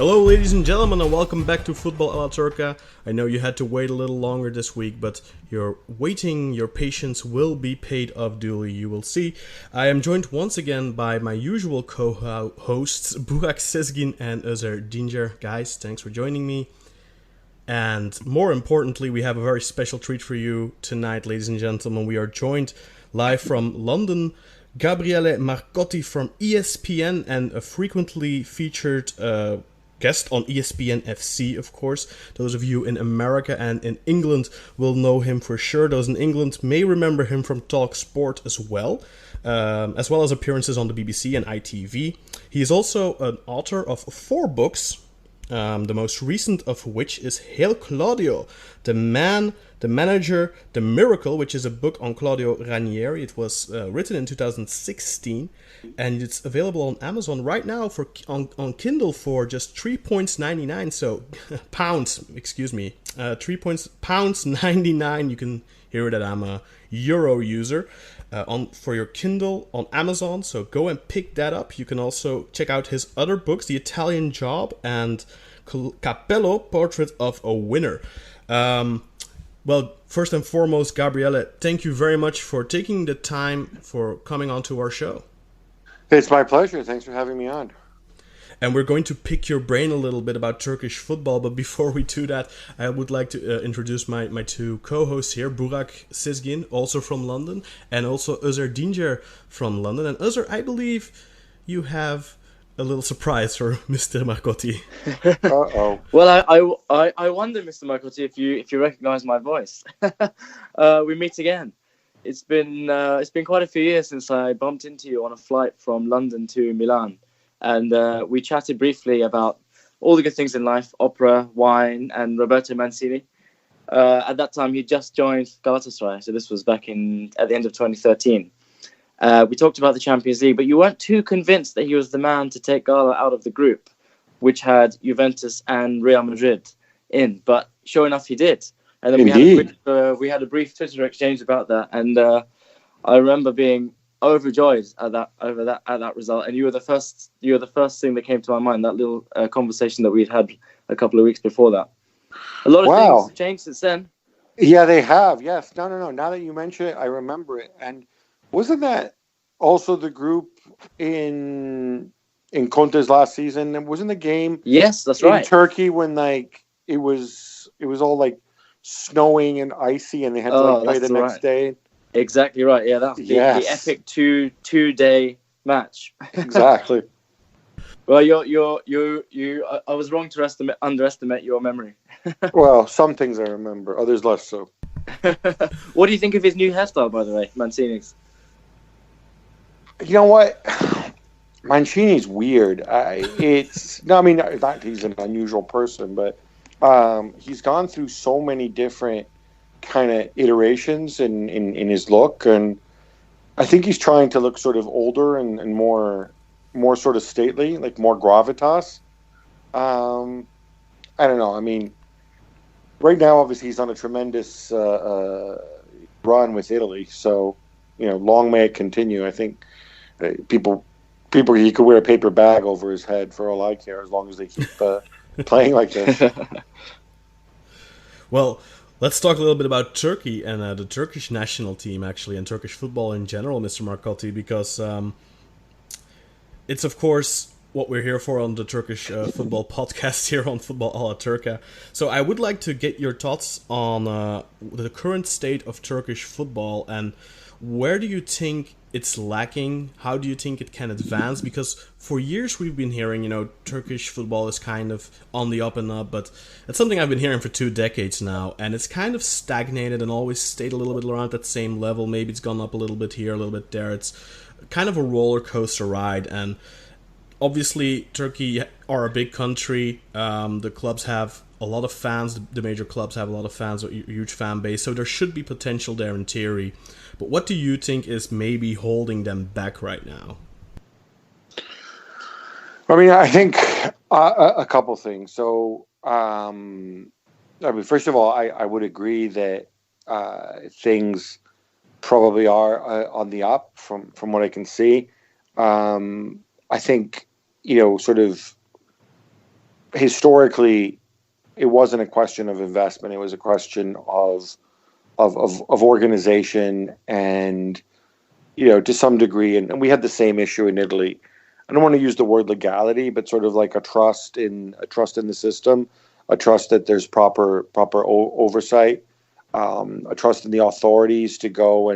Hello, ladies and gentlemen, and welcome back to Football a la Turca. I know you had to wait a little longer this week, but your waiting, your patience will be paid off duly, you will see. I am joined once again by my usual co-hosts, Burak Sezgin and Özer Dinger. Guys, thanks for joining me. And more importantly, we have a very special treat for you tonight, ladies and gentlemen. We are joined live from London, Gabriele Marcotti from ESPN and a frequently featured guest on ESPN FC, of course. Those of you in America and in England will know him for sure. Those in England may remember him from Talk Sport as well as appearances on the BBC and ITV. He is also an author of 4 books, the most recent of which is Hail Claudio, The Man, The Manager, The Miracle, which is a book on Claudio Ranieri. It was written in 2016, and it's available on Amazon right now on Kindle for just £3.99. So pounds, excuse me, £3.99. You can hear it that I'm a Euro user. For your Kindle on Amazon, so go and pick that up. You can also check out his other books, The Italian Job and Capello, Portrait of a Winner. Well, first and foremost, Gabriele, thank you very much for taking the time for coming onto our show. It's my pleasure. Thanks for having me on. And we're going to pick your brain a little bit about Turkish football, but before we do that, I would like to introduce my 2 co-hosts here, Burak Sezgin, also from London, and also Özer Dinger from London. And Özer, I believe you have a little surprise for Mr. Marcotti. Uh-oh. Well, I wonder, Mr. Marcotti, if you recognize my voice. We meet again. It's been quite a few years since I bumped into you on a flight from London to Milan. And we chatted briefly about all the good things in life, opera, wine, and Roberto Mancini. At that time, he just joined Galatasaray, so this was back at the end of 2013. We talked about the Champions League, but you weren't too convinced that he was the man to take Gala out of the group, which had Juventus and Real Madrid in. But sure enough, he did. And then we had a brief Twitter exchange about that, and I remember being overjoyed at that result, and you were the first thing that came to my mind, that little conversation that we'd had a couple of weeks before that. A lot of things have changed since then. Yeah, they have. Yes. No. Now that you mention it, I remember it. And wasn't that also the group in Conte's last season? And wasn't the game? Yes, that's right. In Turkey when it was all snowing and icy, and they had to play the next day. Exactly right. Yeah, that's the epic two-day match. Exactly. Well, I was wrong to underestimate your memory. Well, some things I remember, others less so. What do you think of his new hairstyle, by the way, Mancini's? You know what? Mancini's weird. He's an unusual person, but he's gone through so many different kind of iterations in his look, and I think he's trying to look sort of older and more sort of stately, like more gravitas. I don't know. I mean, right now, obviously, he's on a tremendous run with Italy, so long may it continue. I think people he could wear a paper bag over his head for all I care, as long as they keep playing like this. Well, let's talk a little bit about Turkey and the Turkish national team, actually, and Turkish football in general, Mr. Marcotti, because it's, of course, what we're here for on the Turkish football podcast here on Football a la Turca. So I would like to get your thoughts on the current state of Turkish football, and where do you think it's lacking? How do you think it can advance? Because for years we've been hearing, Turkish football is kind of on the up and up, but it's something I've been hearing for 2 decades now, and it's kind of stagnated and always stayed a little bit around that same level. Maybe it's gone up a little bit here, a little bit there. It's kind of a roller coaster ride, and obviously Turkey are a big country. The clubs have a lot of fans. The major clubs have a lot of fans, a huge fan base, so there should be potential there in theory. But what do you think is maybe holding them back right now? I mean, I think a couple things. So, first of all, I would agree that things probably are on the up from what I can see. I think, sort of historically, it wasn't a question of investment. It was a question of organization and, to some degree, and we had the same issue in Italy. I don't want to use the word legality, but sort of like a trust in the system, a trust that there's proper oversight, a trust in the authorities to go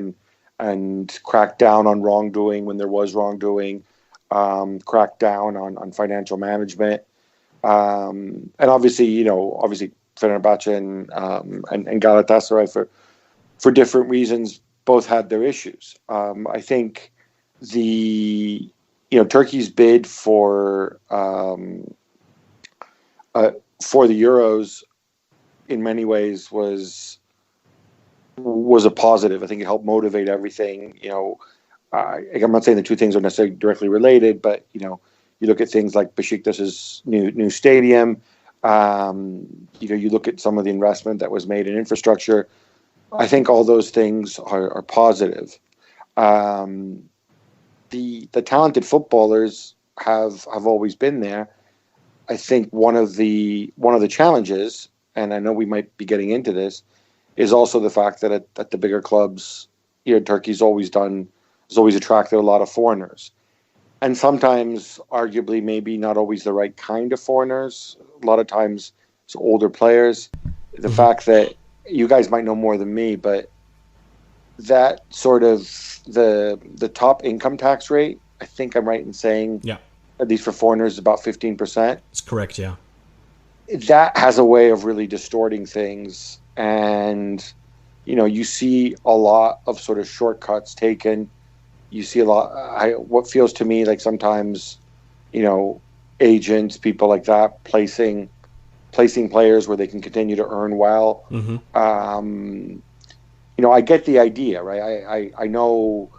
and crack down on wrongdoing when there was wrongdoing, crack down on financial management, and obviously Fenerbahce and Galatasaray for different reasons both had their issues. I think Turkey's bid for the Euros in many ways was a positive. I think it helped motivate everything. I'm not saying the two things are necessarily directly related, but you look at things like Besiktas's new stadium. You look at some of the investment that was made in infrastructure. I think all those things are positive. The talented footballers have always been there. I think one of the challenges, and I know we might be getting into this, is also the fact that at the bigger clubs, Turkey's always attracted a lot of foreigners, and sometimes, arguably, maybe not always the right kind of foreigners. A lot of times, it's older players. The fact that you guys might know more than me, but that sort of the top income tax rate, I think I'm right in saying, at least for foreigners, is about 15%. It's correct, yeah. That has a way of really distorting things, and you see a lot of sort of shortcuts taken. You see a lot. What feels to me like sometimes, agents, people like that, placing players where they can continue to earn well. I get the idea, right? I know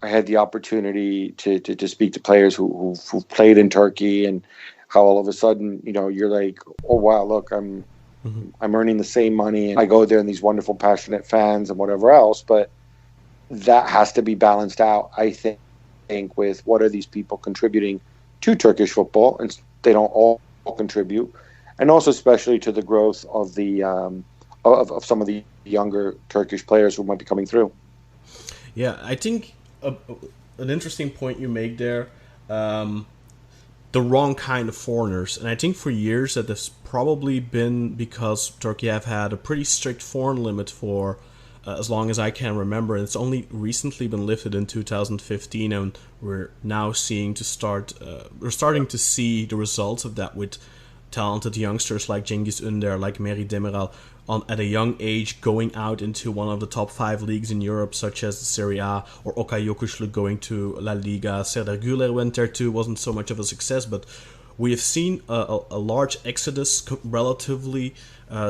I had the opportunity to speak to players who've played in Turkey, and how all of a sudden, you're like, oh wow, look, I'm earning the same money, and I go there and these wonderful, passionate fans and whatever else, but that has to be balanced out, I think, with what are these people contributing to Turkish football, and they don't all contribute, and also especially to the growth of the of some of the younger Turkish players who might be coming through. Yeah, I think an interesting point you make there, the wrong kind of foreigners. And I think for years that has probably been because Turkey have had a pretty strict foreign limit for as long as I can remember. And it's only recently been lifted in 2015, and we're now starting to see the results of that with talented youngsters like Cengiz Ünder, like Meri Demiral, at a young age going out into one of the top 5 leagues in Europe, such as the Serie A, or Okay Yokuşlu going to La Liga. Serdar Güler went there too, wasn't so much of a success, but we have seen a large exodus relatively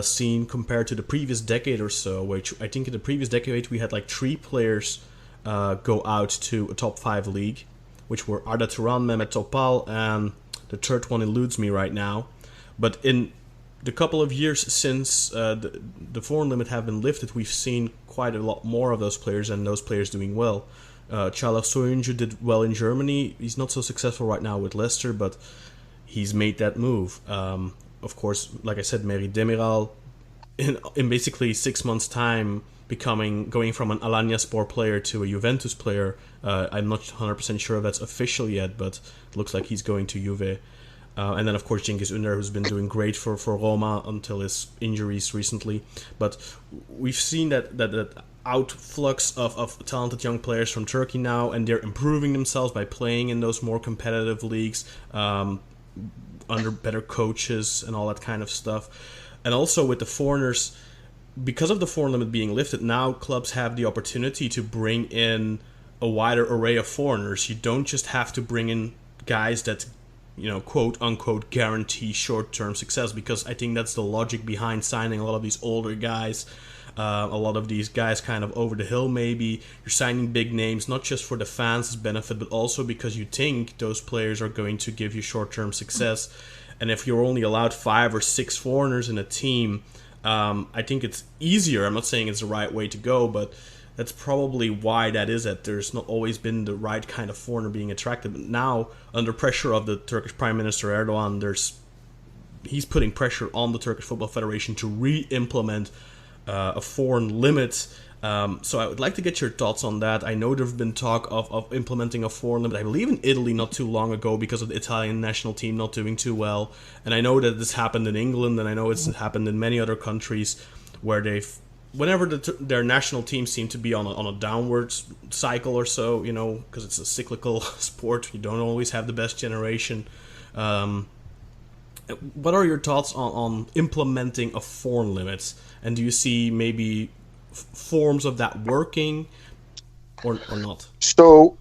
seen compared to the previous decade or so, which I think in the previous decade we had like 3 players go out to a top 5 league, which were Arda Turan, Mehmet Topal, and the third one eludes me right now. But in the couple of years since the foreign limit have been lifted, we've seen quite a lot more of those players, and those players doing well. Çağlar Soyuncu did well in Germany. He's not so successful right now with Leicester, but he's made that move. Of course, like I said, Meri Demiral, in basically 6 months' time, going from an Alanyaspor player to a Juventus player. I'm not 100% sure if that's official yet, but it looks like he's going to Juve. And then, of course, Cengiz Ünder, who's been doing great for Roma until his injuries recently. But we've seen that outflux of talented young players from Turkey now, and they're improving themselves by playing in those more competitive leagues, under better coaches and all that kind of stuff. And also with the foreigners, because of the foreign limit being lifted, now clubs have the opportunity to bring in a wider array of foreigners. You don't just have to bring in guys that, quote unquote, guarantee short-term success, because I think that's the logic behind signing a lot of these older guys, a lot of these guys kind of over the hill maybe. You're signing big names, not just for the fans' benefit, but also because you think those players are going to give you short-term success. And if you're only allowed 5 or 6 foreigners in a team, I think it's easier. I'm not saying it's the right way to go, but that's probably why that is, that there's not always been the right kind of foreigner being attracted. But now, under pressure of the Turkish Prime Minister Erdogan, there's he's putting pressure on the Turkish Football Federation to re-implement a foreign limit. So I would like to get your thoughts on that. I know there have been talk of implementing a foreign limit, I believe in Italy not too long ago, because of the Italian national team not doing too well. And I know that this happened in England, and I know it's happened in many other countries where whenever their national teams seem to be on a downward cycle or so, because it's a cyclical sport, you don't always have the best generation. What are your thoughts on implementing a foreign limit? And do you see maybe forms of that working or not? So,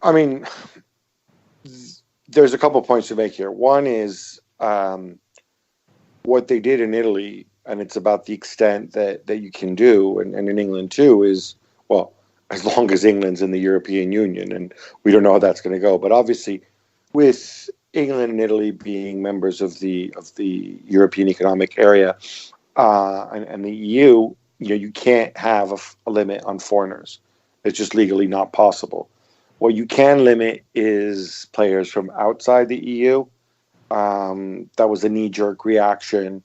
I mean, there's a couple points to make here. One is what they did in Italy, and it's about the extent that you can do, and in England too, is, well, as long as England's in the European Union, and we don't know how that's going to go. But obviously, with England and Italy being members of the European Economic Area and the EU, you can't have a limit on foreigners. It's just legally not possible. What you can limit is players from outside the EU. That was a knee-jerk reaction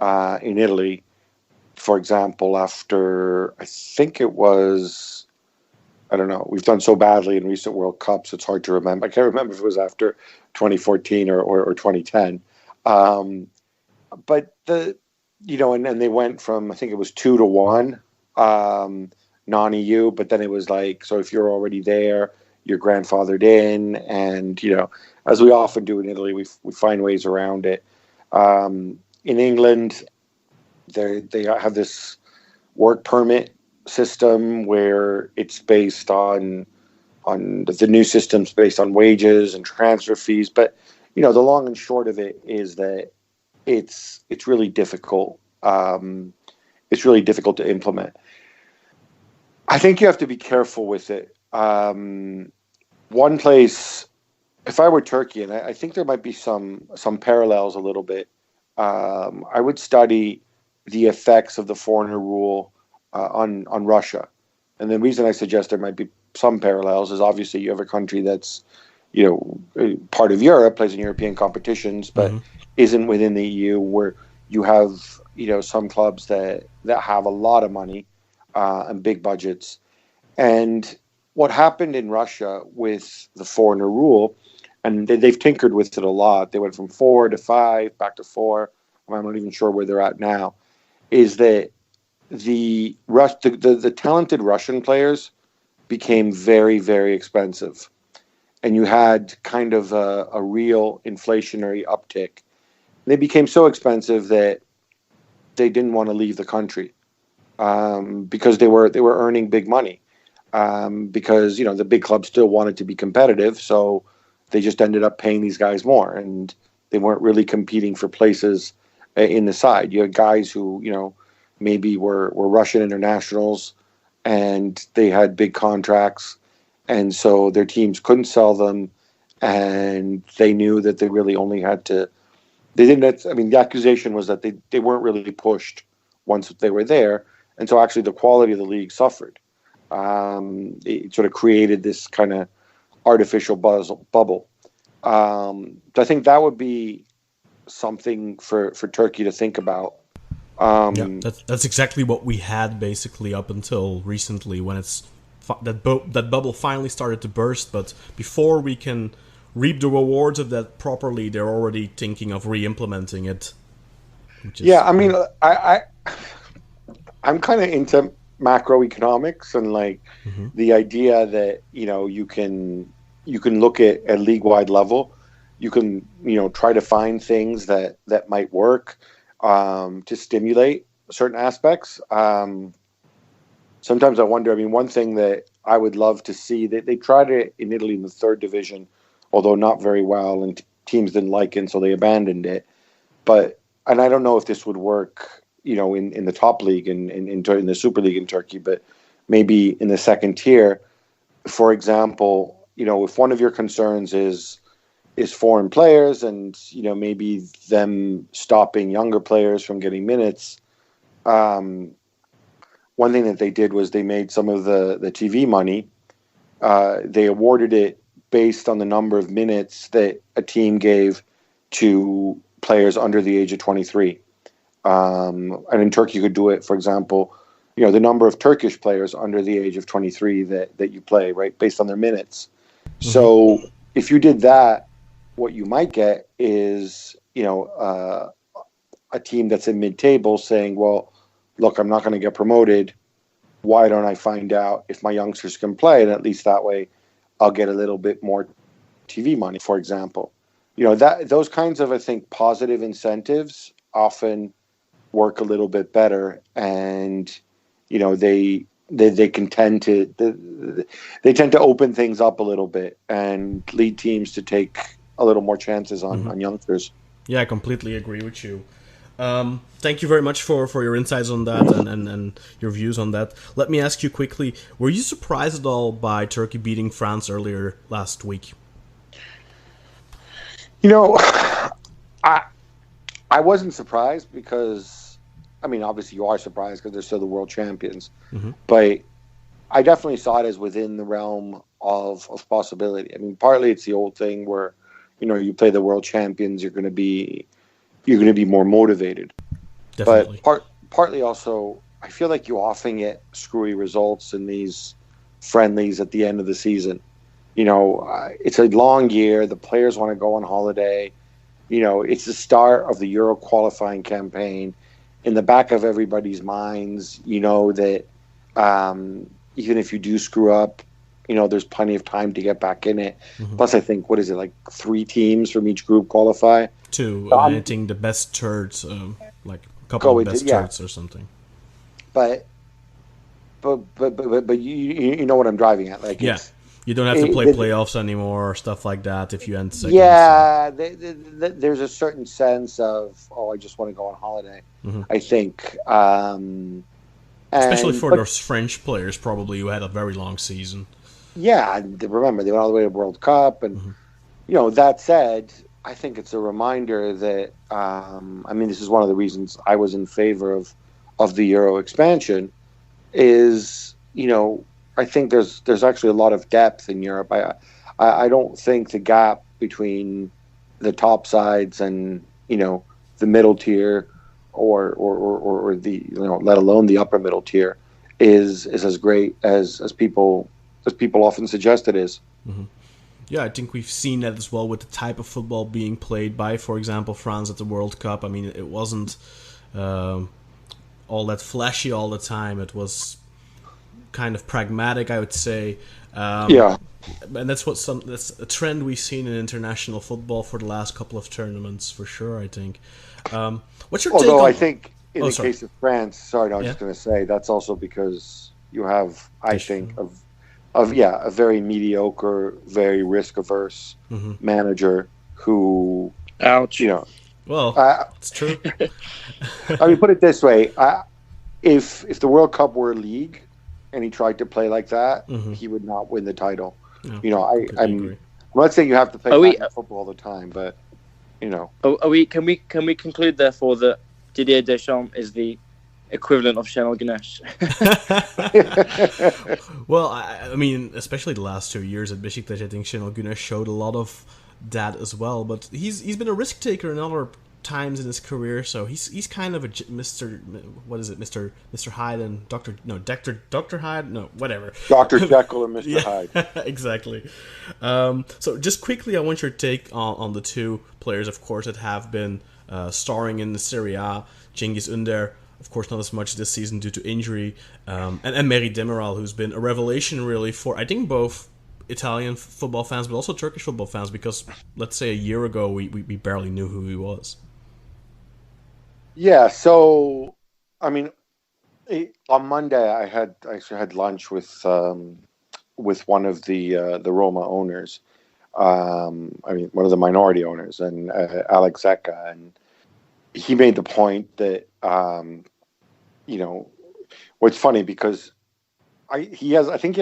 in Italy, for example, after, I think it was, I don't know, we've done so badly in recent World Cups, it's hard to remember. I can't remember if it was after 2014 or 2010. But and they went from, I think it was 2-1 non-EU, but then it was like, so if you're already there, you're grandfathered in, and as we often do in Italy, we find ways around it. In England, they have this work permit system where it's based on the new system's based on wages and transfer fees. But the long and short of it is that it's really difficult. It's really difficult to implement. I think you have to be careful with it. One place, if I were Turkey, and I think there might be some parallels a little bit, I would study the effects of the foreigner rule on Russia. And the reason I suggest there might be some parallels is obviously you have a country that's, part of Europe, plays in European competitions, but isn't within the EU, where you have, some clubs that have a lot of money and big budgets. And what happened in Russia with the foreigner rule, and they've tinkered with it a lot. They went from 4 to 5, back to 4. I'm not even sure where they're at now. Is that the talented Russian players became very, very expensive, and you had kind of a real inflationary uptick. They became so expensive that they didn't want to leave the country because they were earning big money. Because the big clubs still wanted to be competitive, so they just ended up paying these guys more, and they weren't really competing for places in the side. You had guys who maybe were Russian internationals, and they had big contracts, and so their teams couldn't sell them, and they knew that they really only had to. They didn't. I mean, the accusation was that they weren't really pushed once they were there, and so actually the quality of the league suffered. It sort of created this kind of artificial bubble. So I think that would be something for Turkey to think about. That's exactly what we had basically up until recently, when that bubble finally started to burst. But before we can reap the rewards of that properly, they're already thinking of re-implementing it. I mean, I'm kind of into macroeconomics and the idea that you can look at league-wide level. You can try to find things that might work to stimulate certain aspects. Sometimes I wonder. I mean, one thing that I would love to see, they tried it in Italy in the 3rd division, although not very well, and teams didn't like it, so they abandoned it. And I don't know if this would work in the top league in the Super League in Turkey, but maybe in the second tier. For example, if one of your concerns is foreign players and maybe them stopping younger players from getting minutes, one thing that they did was they made some of the TV money. They awarded it based on the number of minutes that a team gave to players under the age of 23. And in Turkey, you could do it, for example, the number of Turkish players under the age of 23 that you play, right, based on their minutes. Mm-hmm. So if you did that, what you might get is, a team that's in mid-table saying, well, look, I'm not going to get promoted. Why don't I find out if my youngsters can play? And at least that way I'll get a little bit more TV money, for example. Those kinds of, I think, positive incentives often work a little bit better. And, they can tend to open things up a little bit and lead teams to take a little more chances on youngsters. Yeah, I completely agree with you. Thank you very much for your insights on that and your views on that. Let me ask you quickly, were you surprised at all by Turkey beating France earlier last week? I wasn't surprised because, obviously you are surprised because they're still the world champions. Mm-hmm. But I definitely saw it as within the realm of possibility. Partly it's the old thing where, you play the world champions, you're going to be more motivated. Definitely. But partly also, I feel like you often get screwy results in these friendlies at the end of the season. It's a long year. The players want to go on holiday. It's the start of the Euro qualifying campaign. In the back of everybody's minds, that even if you do screw up, there's plenty of time to get back in it. Mm-hmm. Plus, I think, 3 teams from each group qualify? 2. I think the best thirds, like a couple of best thirds or something. But you know what I'm driving at. You don't have to play playoffs anymore or stuff like that if you end second. Yeah, there's a certain sense of, I just want to go on holiday, I think. Especially for those French players, probably, who had a very long season. Yeah, remember, they went all the way to the World Cup. And, that said, I think it's a reminder that, this is one of the reasons I was in favor of the Euro expansion, is, I think there's actually a lot of depth in Europe. I don't think the gap between the top sides and, the middle tier or the, let alone the upper middle tier is as great as people often suggest it is. Mm-hmm. Yeah, I think we've seen that as well with the type of football being played by, for example, France at the World Cup. It wasn't all that flashy all the time. It was kind of pragmatic, I would say. And that's a trend we've seen in international football for the last couple of tournaments, for sure, I think. What's your take on... I think in the case of France, I was just going to say, that's also because you have, I think, a very mediocre, very risk-averse manager who... Ouch. Well, it's true. Put it this way. If the World Cup were a league and he tried to play like that, he would not win the title. Yeah, I'm not saying you have to play football all the time, but, Can we conclude, therefore, that Didier Deschamps is the equivalent of Şenol Güneş? Well, especially the last 2 years at Beşiktaş, I think Şenol Güneş showed a lot of that as well. But he's been a risk taker in other times in his career, so he's kind of a Mr. Hyde and Dr. Hyde, no, whatever. Dr. Jekyll and Mr. Hyde. Exactly. So just quickly, I want your take on the 2 players, of course, that have been starring in the Serie A. Cengiz Ünder, of course, not as much this season due to injury, and Merih Demiral, who's been a revelation really for, I think, both Italian football fans but also Turkish football fans, because let's say a year ago we barely knew who he was. Yeah, so on Monday I actually had lunch with one of the Roma owners, one of the minority owners, and Alex Zecca, and he made the point that what's funny, because I think he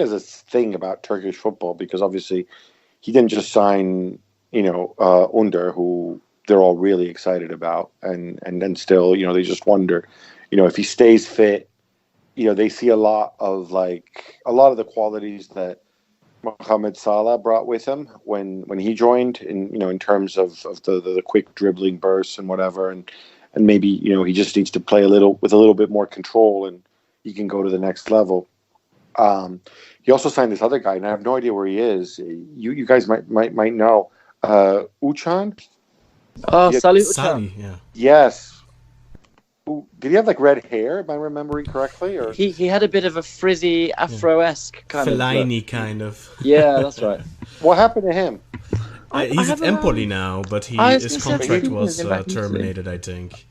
has a thing about Turkish football, because obviously he didn't just sign Under, who they're all really excited about, and then still they just wonder if he stays fit. They see a lot of the qualities that Mohamed Salah brought with him when he joined, in terms of the quick dribbling bursts and whatever, and maybe he just needs to play a little bit more control, and he can go to the next level. He also signed this other guy, and I have no idea where he is. You guys might know. Uchan? Oh, Salih Sally, Uçan. yeah. Yes. Did he have red hair? Am I remembering correctly? Or He had a bit of a frizzy Afro-esque kind of Fellaini, look. kind of. Yeah, that's right. what happened to him? He's at haven't, Empoli now, but I was his gonna say, contract he was was back into it. terminated, I think.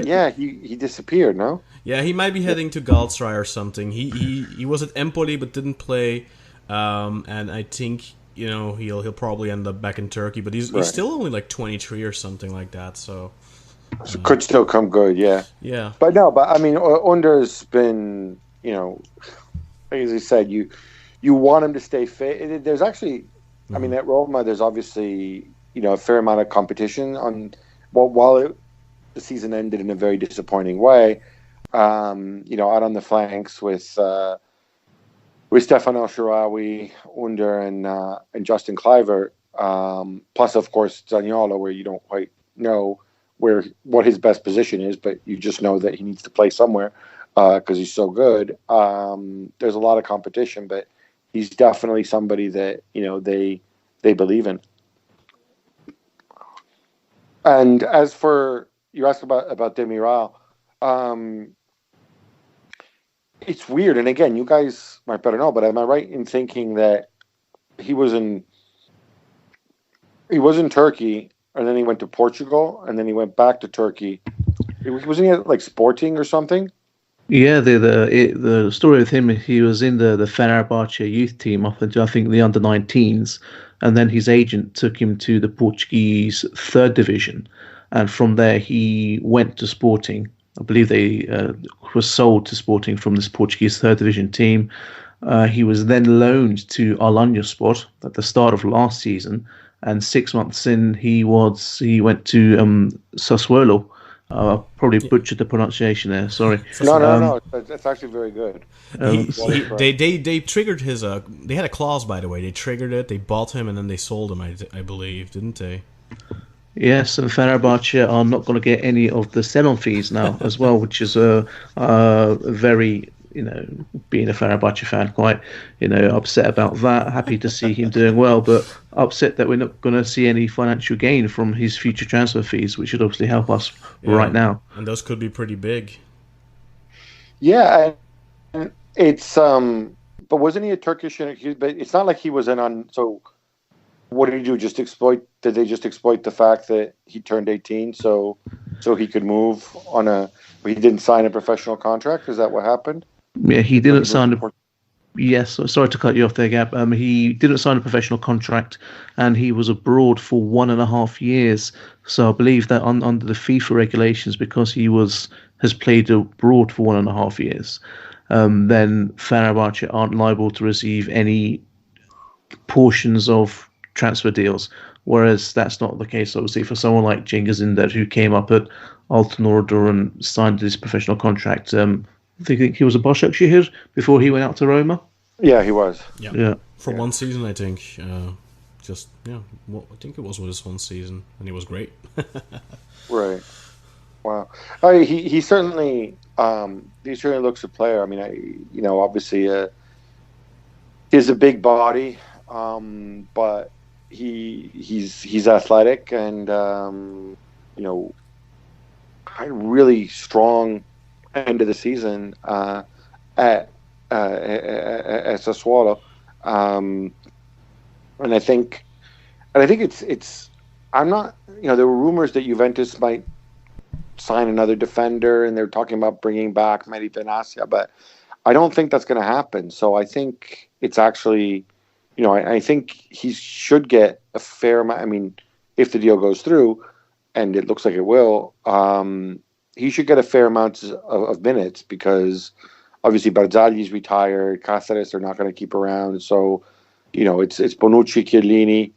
Yeah, he disappeared. No. Yeah, he might be heading to Galatasaray or something. He was at Empoli but didn't play, and I think he'll probably end up back in Turkey. But he's still only 23 or something like that. So could still come good. Yeah. Yeah. But I mean, Under's been as I said, you want him to stay fit. There's actually, I mean, at Roma, there's obviously a fair amount of competition on. While the season ended in a very disappointing way, out on the flanks with Stefano Sharawi, Under, and Justin Kluivert, plus of course Zaniolo, where you don't quite know what his best position is, but you just know that he needs to play somewhere because he's so good. There's a lot of competition, but he's definitely somebody that they believe in. And as for you asked about Demiral, it's weird. And again, you guys might better know, but am I right in thinking that he was in Turkey, and then he went to Portugal, and then he went back to Turkey? Wasn't he at Sporting or something? Yeah, the story with him, he was in the Fenerbahce youth team up until I think the under-19s, and then his agent took him to the Portuguese third division, and from there he went to Sporting. I believe they was sold to Sporting from this Portuguese third division team. He was then loaned to Alanyaspor at the start of last season, and 6 months in, he went to Sassuolo. Probably butchered the pronunciation there. Sorry. No. It's actually very good. They triggered his. They had a clause, by the way. They triggered it. They bought him and then they sold him. I believe, didn't they? Yes, and Fenerbahce are not going to get any of the sell-on fees now as well, which is very, being a Fenerbahce fan, quite, upset about that. Happy to see him doing well, but upset that we're not going to see any financial gain from his future transfer fees, which should obviously help us right now. And those could be pretty big. Yeah, and it's but wasn't he a Turkish? But it's not like he was in on. So what did he do? Did they just exploit the fact that he turned 18, so he could move on he didn't sign a professional contract? Is that what happened? Yeah, he didn't sign Yes, sorry to cut you off there, Gab. He didn't sign a professional contract, and he was abroad for 1.5 years. So I believe that under the FIFA regulations, because he has played abroad for 1.5 years, then Fenerbahce aren't liable to receive any portions of transfer deals. Whereas that's not the case, obviously, for someone like Cengiz Ünder, who came up at Altınordu and signed this professional contract. I think he was a Başakşehir before he went out to Roma. Yeah, he was. Yeah. For one season, I think. I think it was his one season, and he was great. Right. Wow. He certainly looks a player. I mean, obviously, he has a big body, but he's athletic and really strong end of the season at Sassuolo, and I think it's. I'm not. There were rumors that Juventus might sign another defender, and they're talking about bringing back Mehdi Benatia, but I don't think that's going to happen. So I think it's actually, I think he should get a fair amount. I mean, if the deal goes through, and it looks like it will, he should get a fair amount of minutes because obviously Barzaghi's retired, Cáceres are not going to keep around. So, it's Bonucci, Chiellini,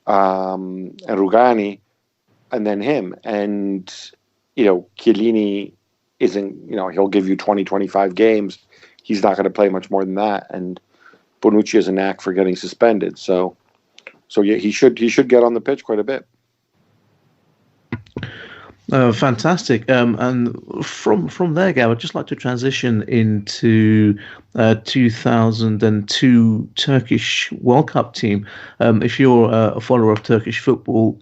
and Rugani, and then him. And, Chiellini isn't, he'll give you 20, 25 games. He's not going to play much more than that. And, Bonucci has a knack for getting suspended. So yeah, he should get on the pitch quite a bit. Fantastic. And from there, Gab, I'd just like to transition into 2002 Turkish World Cup team. If you're a follower of Turkish football,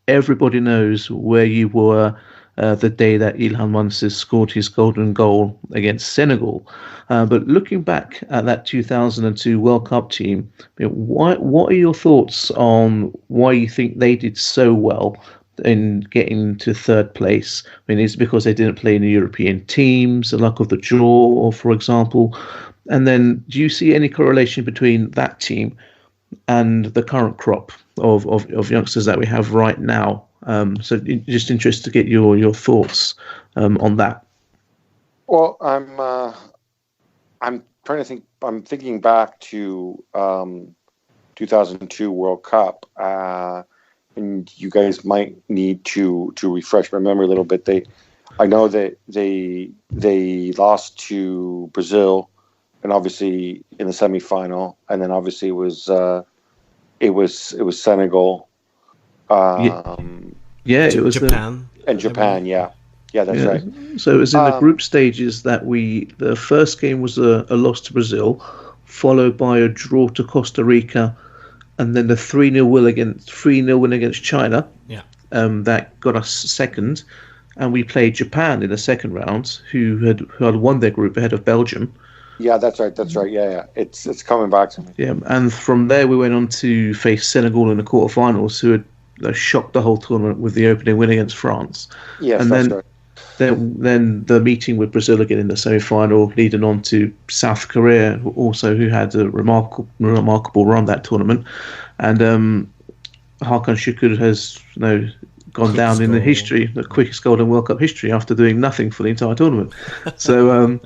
everybody knows where you were the day that İlhan Mansız scored his golden goal against Senegal. But looking back at that 2002 World Cup team, what are your thoughts on why you think they did so well in getting to third place? I mean, is it because they didn't play in the European teams, the luck of the draw, for example? And then do you see any correlation between that team and the current crop of youngsters that we have right now? So just interested to get your thoughts on that. Well, I'm trying to think. I'm thinking back to 2002 World Cup. And you guys might need to refresh my memory a little bit. I know that they lost to Brazil, and obviously in the semifinal, and then obviously it was Senegal. It was Japan. And Japan, yeah, that's right. So it was in the group stages that the first game was a loss to Brazil, followed by a draw to Costa Rica, and then the 3-0 win against China. Yeah. That got us second, and we played Japan in the second round, who had won their group ahead of Belgium. Yeah, that's right. Yeah. It's coming back to me. Yeah, and from there we went on to face Senegal in the quarterfinals, who had shocked the whole tournament with the opening win against France. Yes, and that's then, right. Then the meeting with Brazil again in the semi-final, leading on to South Korea, also who had a remarkable run that tournament, and Hakan Şükür has gone down in the history, the quickest goal in World Cup history after doing nothing for the entire tournament. So.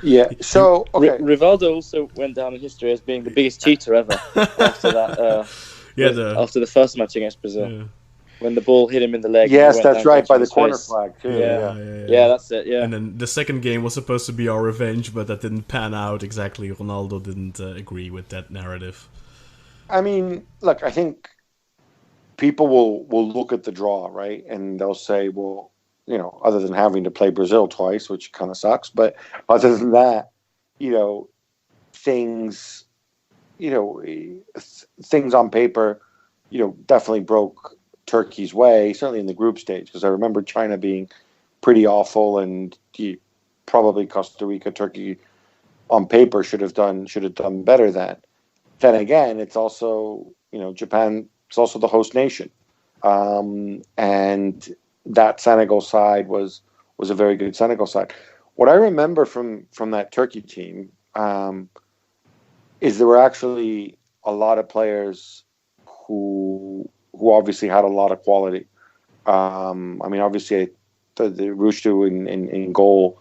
Yeah. So okay. Rivaldo also went down in history as being the biggest cheater ever after that. After the first match against Brazil. Yeah. When the ball hit him in the leg. Yes, that's right, by the corner flag too. Yeah, that's it. Yeah. And then the second game was supposed to be our revenge, but that didn't pan out exactly. Ronaldo didn't agree with that narrative. I mean, look, I think people will look at the draw, right, and they'll say, well, other than having to play Brazil twice, which kind of sucks, but other than that, things, things on paper, definitely broke Turkey's way, certainly in the group stage, because I remember China being pretty awful, and probably Costa Rica, Turkey on paper should have done better than. Then again, it's also, Japan is also the host nation, and that Senegal side was a very good Senegal side. What I remember from that Turkey team is there were actually a lot of players who obviously had a lot of quality. I mean, obviously, the Rushdu in goal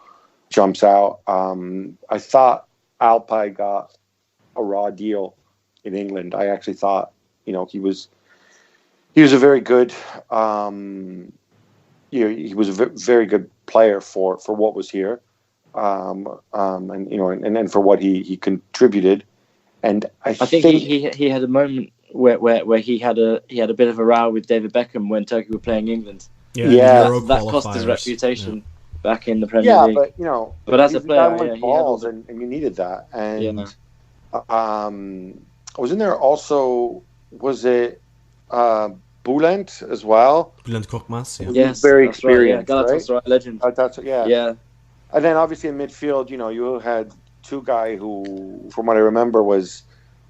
jumps out. I thought Alpay got a raw deal in England. I actually thought, he was a very good. He was a very good player for what was here, and for what he contributed. And I think he had a moment where he had a bit of a row with David Beckham when Turkey were playing England. That cost his reputation back in the Premier League. But as a player, balls, and you needed that. And was in there also? Was it? Bülent as well. Bülent Korkmaz, yeah. Yes, very experienced, right. Galatasaray legend. Yeah. And then obviously in midfield, you had two guy who, from what I remember, was,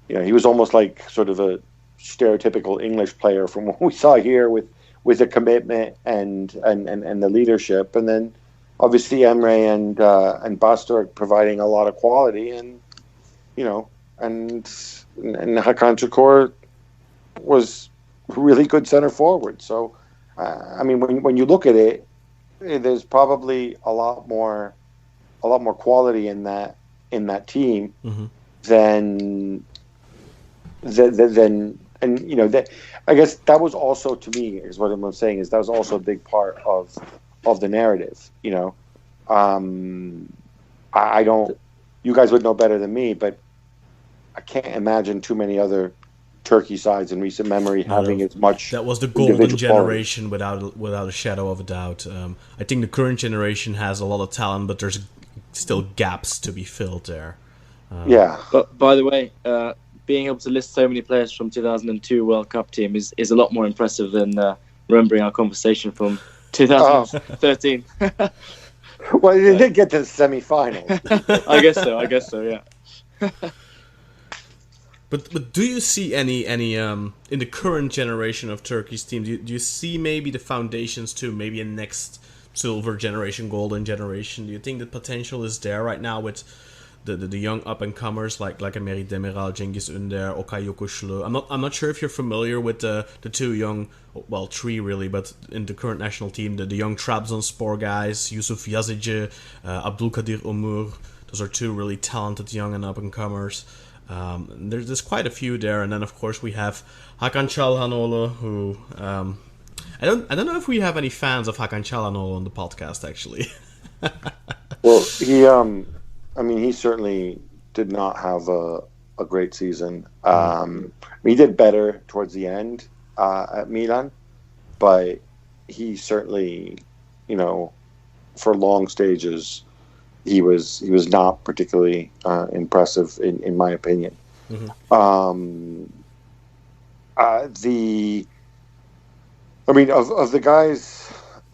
he was almost like sort of a stereotypical English player from what we saw here with the commitment and the leadership, and then obviously Emre and Bastor providing a lot of quality, and and Hakan Şükür was really good center forward. So, I mean, when you look at it, there's probably a lot more quality in that team than I guess that was also, to me, is what I'm saying, is that was also a big part of the narrative. I don't. You guys would know better than me, but I can't imagine too many other Turkey sides in recent memory having as much. That was the golden individual generation without a shadow of a doubt. I think the current generation has a lot of talent, but there's still gaps to be filled there. Yeah. But by the way, being able to list so many players from 2002 World Cup team is a lot more impressive than remembering our conversation from 2013. Well, they did get to the semifinals. I guess so. Yeah. But do you see any in the current generation of Turkey's teams? Do you see maybe the foundations to maybe a next silver generation, golden generation? Do you think the potential is there right now with the young up and comers like Emeri Demiral, Cengiz Ünder, Okay Yokuşlu? I'm not sure if you're familiar with the two young, well, three really, but in the current national team, the young Trabzonspor guys, Yusuf Yazıcı, Abdülkadir Ömür. Those are two really talented young and up and comers. There's quite a few there, and then of course we have Hakan Çalhanoğlu, who I don't know if we have any fans of Hakan Çalhanoğlu on the podcast actually. Well, he certainly did not have a great season. He did better towards the end at Milan, but he certainly, for long stages, he was not particularly impressive in my opinion. Mm-hmm.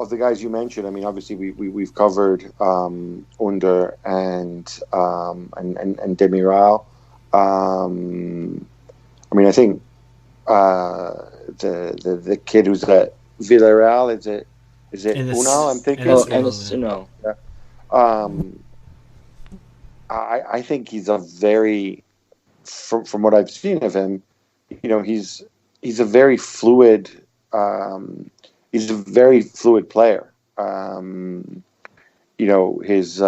Of the guys you mentioned, obviously we've covered Under and Demiral. I think the kid who's at Villarreal, is it Unal? I'm thinking. Enes Unal. Yeah. I think he's a very, from what I've seen of him, he's a very fluid. He's a very fluid player. His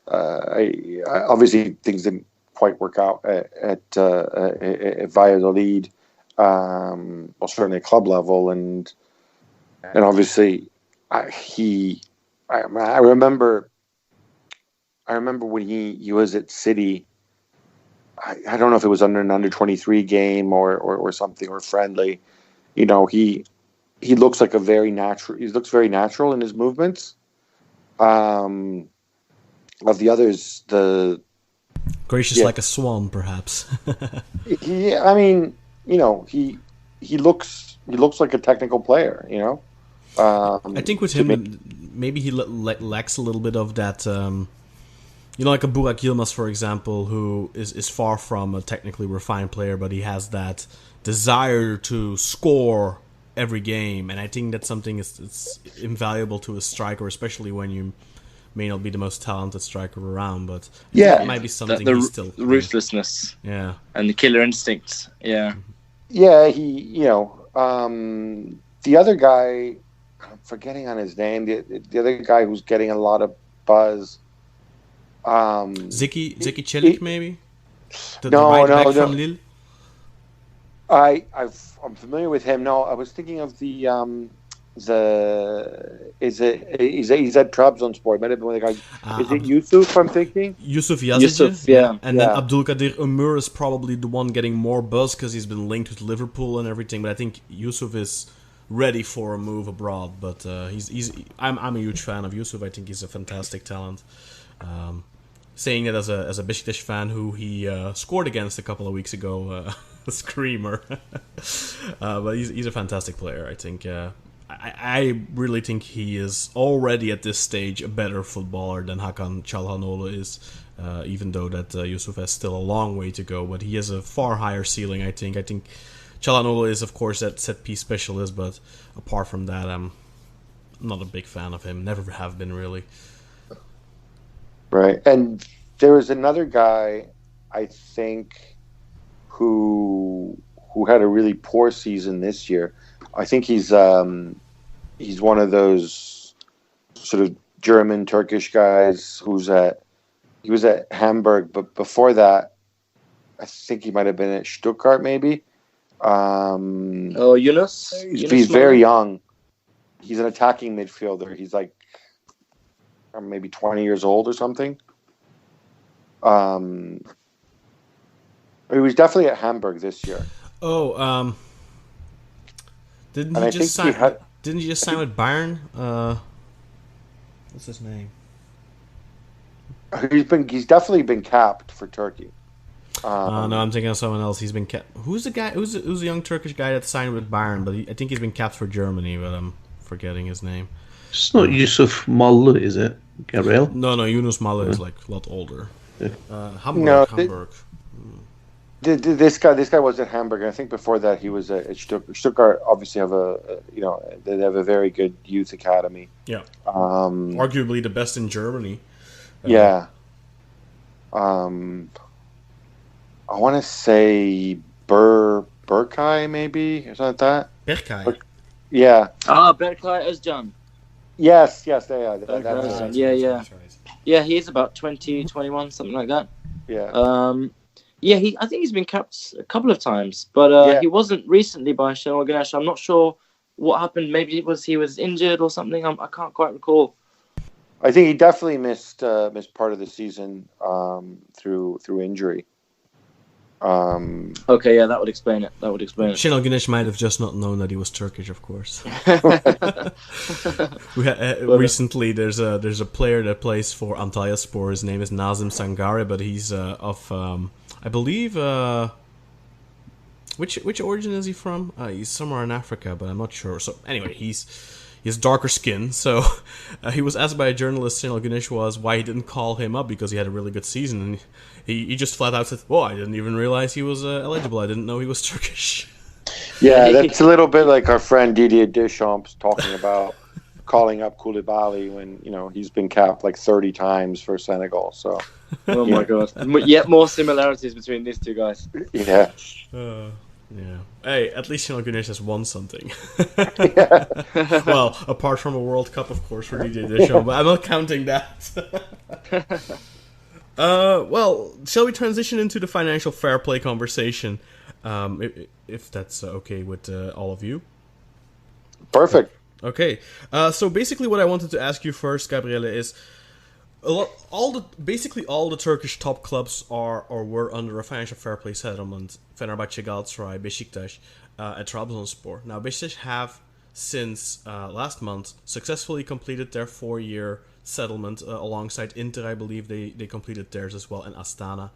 obviously things didn't quite work out at Valladolid, certainly at club level, and obviously I remember when he was at City. I don't know if it was under an under-23 game or something, or friendly. He looks like very natural in his movements. Of the others, gracious like a swan, perhaps. he looks like a technical player. I think with him, maybe he lacks a little bit of that. Like a Burak Yilmaz, for example, who is far from a technically refined player, but he has that desire to score every game, and I think that's something it's invaluable to a striker, especially when you may not be the most talented striker around. But it might be something the ruthlessness, and the killer instincts, He, the other guy, I'm forgetting on his name. The other guy who's getting a lot of buzz. Zeki Çelik, maybe. The right back from Lille. I'm familiar with him. No, I was thinking of he's at Trabzonspor. It might have been one of the guys. Is it Yusuf? I'm thinking Yusuf Yazıcı. And then Abdülkadir Ömür is probably the one getting more buzz because he's been linked with Liverpool and everything. But I think Yusuf is ready for a move abroad. But I'm a huge fan of Yusuf. I think he's a fantastic talent. Saying that as a Beşiktaş fan who he scored against a couple of weeks ago, a screamer. But he's a fantastic player. I think I really think he is already at this stage a better footballer than Hakan Çalhanoğlu is. Even though that Yusuf has still a long way to go, but he has a far higher ceiling. I think Çalhanoğlu is of course that set piece specialist, but apart from that, I'm not a big fan of him. Never have been really. Right, and there was another guy, I think, who had a really poor season this year. I think he's one of those sort of German Turkish guys he was at Hamburg, but before that, I think he might have been at Stuttgart, maybe. Yunus. He's very young. He's an attacking midfielder. He's like maybe 20 years old or something. He was definitely at Hamburg this year. Oh, didn't And he I just think sign? Didn't he just sign with Bayern? What's his name? He's definitely been capped for Turkey. No, I'm thinking of someone else. He's been capped. Who's the guy? Who's a young Turkish guy that signed with Bayern? But I think he's been capped for Germany. But I'm forgetting his name. It's not Yusuf Molla, is it, Gabriel? No, Yunus Mallah is like a lot older. Yeah. Hamburg. This guy was at Hamburg, and I think before that he was at Stuttgart. Obviously, they have a very good youth academy. Yeah, arguably the best in Germany. Yeah. I want to say Berkay, maybe, or something like that. Berkay. Yeah. Berkay Özcan. Yes, they are. Yeah, he's about 20, 21, something like that. Yeah. I think he's been capped a couple of times, but he wasn't recently by Şenol Güneş. I'm not sure what happened. Maybe he was injured or something. I can't quite recall. I think he definitely missed part of the season through injury. Okay, yeah, that would explain it. Şenol Güneş might have just not known that he was Turkish, of course. Recently, there's a player that plays for Antalyaspor. His name is Nazım Sangare, but he's of I believe which origin is he from? He's somewhere in Africa, but I'm not sure. So anyway, he has darker skin. So he was asked by a journalist, Şenol Güneş, why he didn't call him up because he had a really good season, and he just flat out said, "Well, I didn't even realize he was eligible. I didn't know he was Turkish." Yeah, that's a little bit like our friend Didier Deschamps talking about calling up Koulibaly when he's been capped like 30 times for Senegal. So, oh my God, yet more similarities between these two guys. Yeah. Yeah. Hey, at least Şenol Güneş has won something. Yeah. Well, apart from a World Cup, of course, for Didier Deschamps, but I'm not counting that. Well, shall we transition into the financial fair play conversation, if that's okay with all of you? Perfect. Okay. So basically, what I wanted to ask you first, Gabriele, is all the Turkish top clubs are or were under a financial fair play settlement. Fenerbahçe, Galatasaray, Beşiktaş, and Trabzonspor. Now, Beşiktaş have since last month successfully completed their 4-year settlement alongside Inter. I believe they completed theirs as well, and Astana.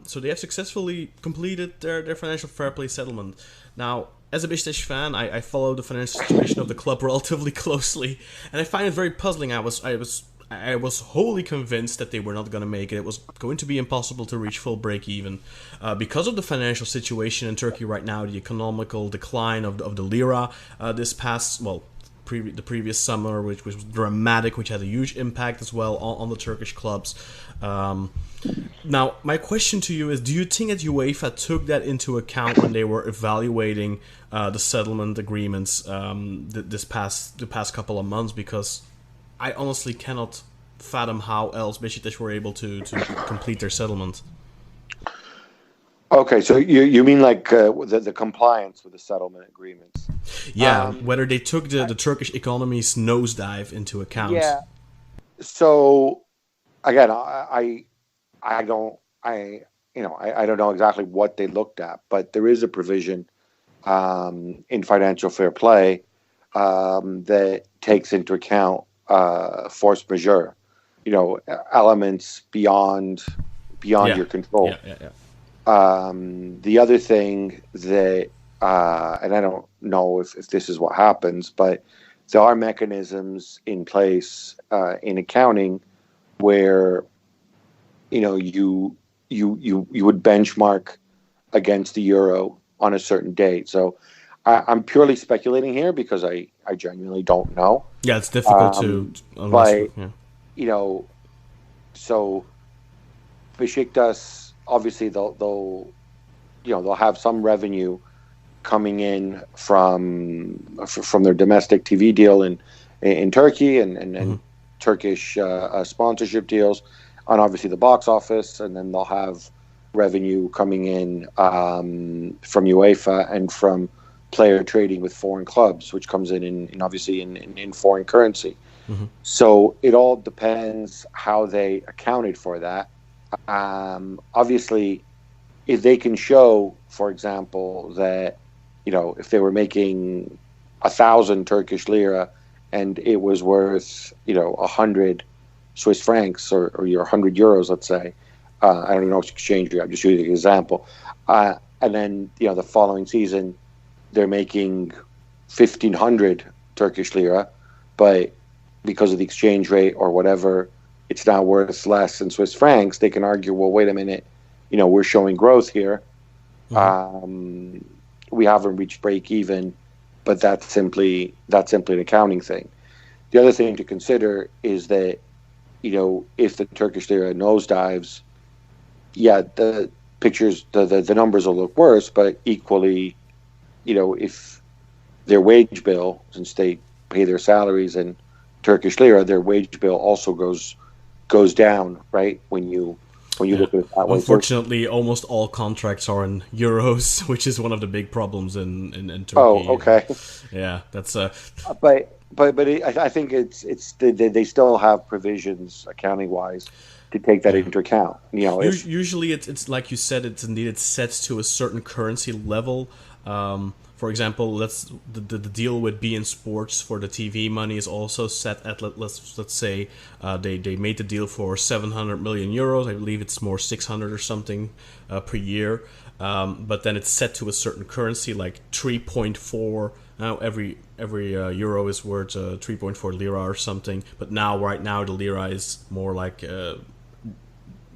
So they have successfully completed their financial fair play settlement. Now, as a Beşiktaş fan, I follow the financial situation of the club relatively closely, and I find it very puzzling. I was wholly convinced that they were not going to make it. It was going to be impossible to reach full break-even. Because of the financial situation in Turkey right now, the economical decline of the lira this past, the previous summer, which was dramatic, which had a huge impact as well on the Turkish clubs. Now, my question to you is, do you think that UEFA took that into account when they were evaluating the settlement agreements the past couple of months? Because I honestly cannot fathom how else Beşiktaş were able to complete their settlement. Okay, so you mean like the compliance with the settlement agreements? Yeah, whether they took the Turkish economy's nosedive into account. Yeah. So again, I don't know exactly what they looked at, but there is a provision in financial fair play that takes into account force majeure, elements beyond your control. Yeah. The other thing that, and I don't know if this is what happens, but there are mechanisms in place in accounting where you would benchmark against the euro on a certain date. So I'm purely speculating here because I genuinely don't know. Yeah, it's difficult so Beşiktaş, obviously they'll have some revenue coming in from their domestic TV deal in Turkey and Turkish sponsorship deals on obviously the box office, and then they'll have revenue coming in from UEFA and from player trading with foreign clubs, which comes in obviously in foreign currency. Mm-hmm. So it all depends how they accounted for that. Obviously, if they can show, for example, that, if they were making 1,000 Turkish lira and it was worth, 100 Swiss francs or your 100 euros, let's say. I don't even know exchange rate. I'm just using an example. And then, the following season, they're making 1,500 Turkish lira, but because of the exchange rate or whatever, it's now worth less in Swiss francs. They can argue, well, wait a minute, we're showing growth here. Mm-hmm. We haven't reached break even, but that's simply an accounting thing. The other thing to consider is that, if the Turkish lira nosedives, the pictures, the numbers will look worse, but equally, if their wage bill, since they pay their salaries in Turkish lira, their wage bill also goes down, right? When you look at it that way. Unfortunately, almost all contracts are in euros, which is one of the big problems in Turkey. Oh, okay. Yeah, that's But I think it's they still have provisions accounting wise to take that into account. Usually it's like you said, it's set to a certain currency level. For example, the deal with beIN Sports for the TV money is also set at let's say they made the deal for 700 million euros. I believe it's more 600 or something per year. But then it's set to a certain currency like 3.4. Now every euro is worth 3.4 lira or something. But right now the lira is more like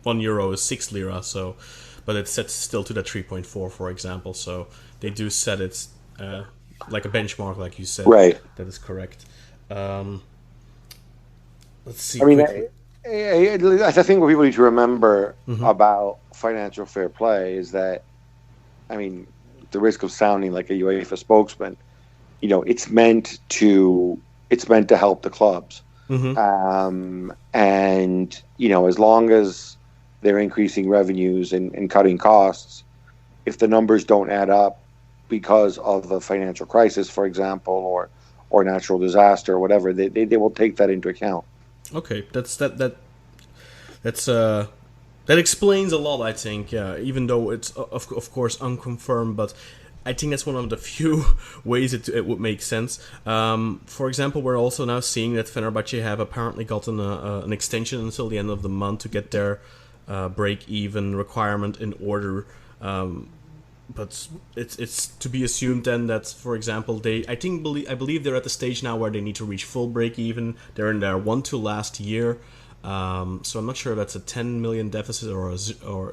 1 euro is 6 lira. So, but it's set still to that 3.4, for example. So they do set it like a benchmark, like you said. Right. That is correct. Let's see. I mean, I think what people need to remember about financial fair play is that, I mean, the risk of sounding like a UEFA spokesman, it's meant to help the clubs. Mm-hmm. And, as long as they're increasing revenues and cutting costs, if the numbers don't add up because of a financial crisis, for example, or natural disaster or whatever, they will take that into account. Okay, that explains a lot, I think. Yeah, even though it's of course unconfirmed, but I think that's one of the few ways it would make sense. For example, we're also now seeing that Fenerbahce have apparently gotten an extension until the end of the month to get their break-even requirement in order. But it's to be assumed then that, for example, I believe they're at the stage now where they need to reach full break-even. They're in their 1-2 last year. So I'm not sure if that's a 10 million deficit or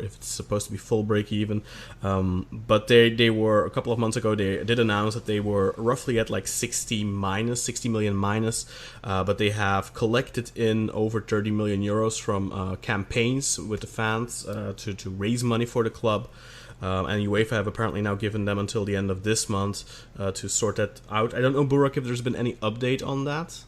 if it's supposed to be full break even. But they were, a couple of months ago, they did announce that they were roughly at like 60 million minus, but they have collected in over 30 million euros from campaigns with the fans to raise money for the club. And UEFA have apparently now given them until the end of this month to sort that out. I don't know, Burak, if there's been any update on that.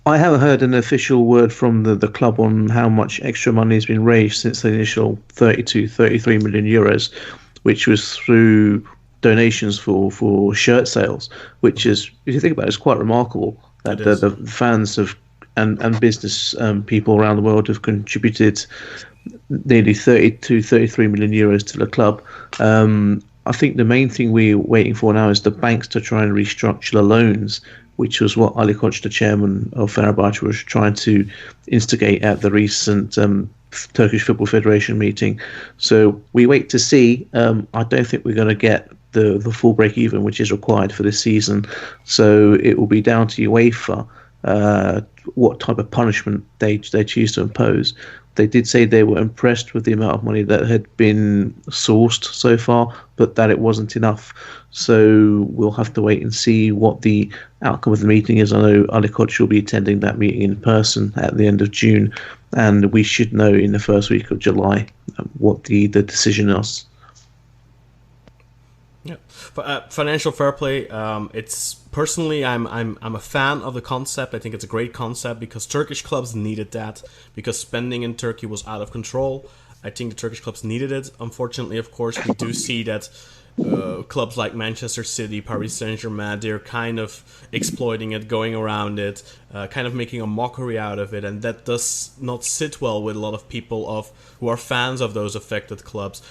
I haven't heard an official word from the club on how much extra money has been raised since the initial 33 million euros, which was through donations for shirt sales, which is, if you think about it, is quite remarkable that the fans have and business people around the world have contributed nearly 33 million euros to the club. I think the main thing we're waiting for now is the banks to try and restructure the loans, which was what Ali Koç, the chairman of Fenerbahce, was trying to instigate at the recent Turkish Football Federation meeting. So we wait to see. I don't think we're going to get the full break-even, which is required for this season. So it will be down to UEFA what type of punishment they choose to impose. They did say they were impressed with the amount of money that had been sourced so far, but that it wasn't enough. So we'll have to wait and see what the outcome of the meeting is. I know Ali Koç will be attending that meeting in person at the end of June, and we should know in the first week of July what the decision is. Yeah, financial fair play. It's personally, I'm a fan of the concept. I think it's a great concept because Turkish clubs needed that, because spending in Turkey was out of control. I think the Turkish clubs needed it. Unfortunately, of course, we do see that clubs like Manchester City, Paris Saint-Germain, they're kind of exploiting it, going around it, kind of making a mockery out of it, and that does not sit well with a lot of people who are fans of those affected clubs.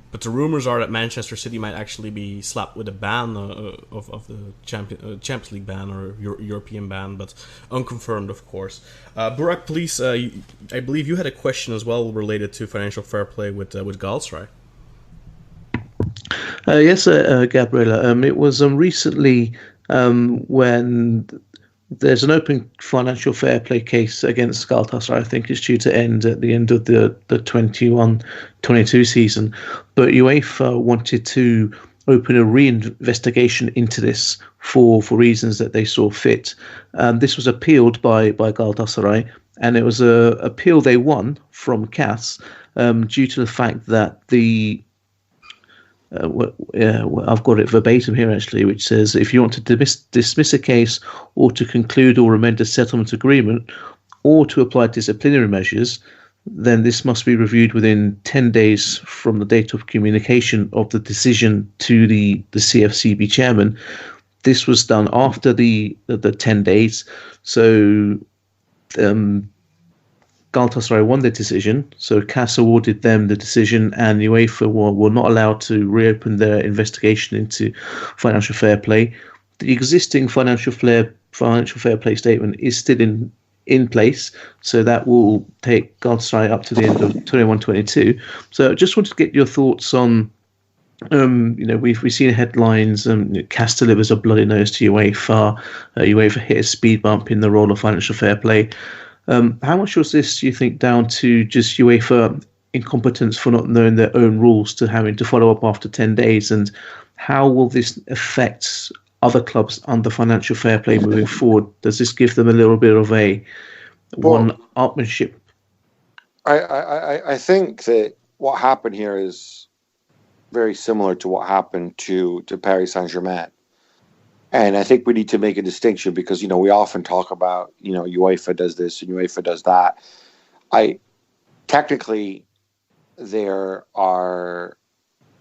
But the rumors are that Manchester City might actually be slapped with a ban of the Champions League ban or European ban, but unconfirmed, of course. Burak, please, I believe you had a question as well related to financial fair play with Galatasaray. Yes, Gabriele. It was recently when there's an open financial fair play case against Galatasaray. I think it's due to end at the end of the 21-22 season. But UEFA wanted to open a reinvestigation into this for reasons that they saw fit. This was appealed by Galatasaray, and it was a appeal they won from CAS due to the fact that the I've got it verbatim here actually, which says if you want to dismiss a case or to conclude or amend a settlement agreement or to apply disciplinary measures, then this must be reviewed within 10 days from the date of communication of the decision to the CFCB chairman. This was done after the 10 days. So Galatasaray won the decision, so CAS awarded them the decision, and UEFA were not allowed to reopen their investigation into financial fair play. The existing financial fair play statement is still in place, so that will take Galatasaray up to the end of 21-22. So I just wanted to get your thoughts on, we've seen headlines, CAS delivers a bloody nose to UEFA, UEFA hit a speed bump in the role of financial fair play. How much was this, do you think, down to just UEFA incompetence for not knowing their own rules to having to follow up after 10 days? And how will this affect other clubs under financial fair play moving forward? Does this give them a little bit of a one-upmanship? I think that what happened here is very similar to what happened to Paris Saint-Germain. And I think we need to make a distinction because, we often talk about, UEFA does this and UEFA does that. Technically, there are,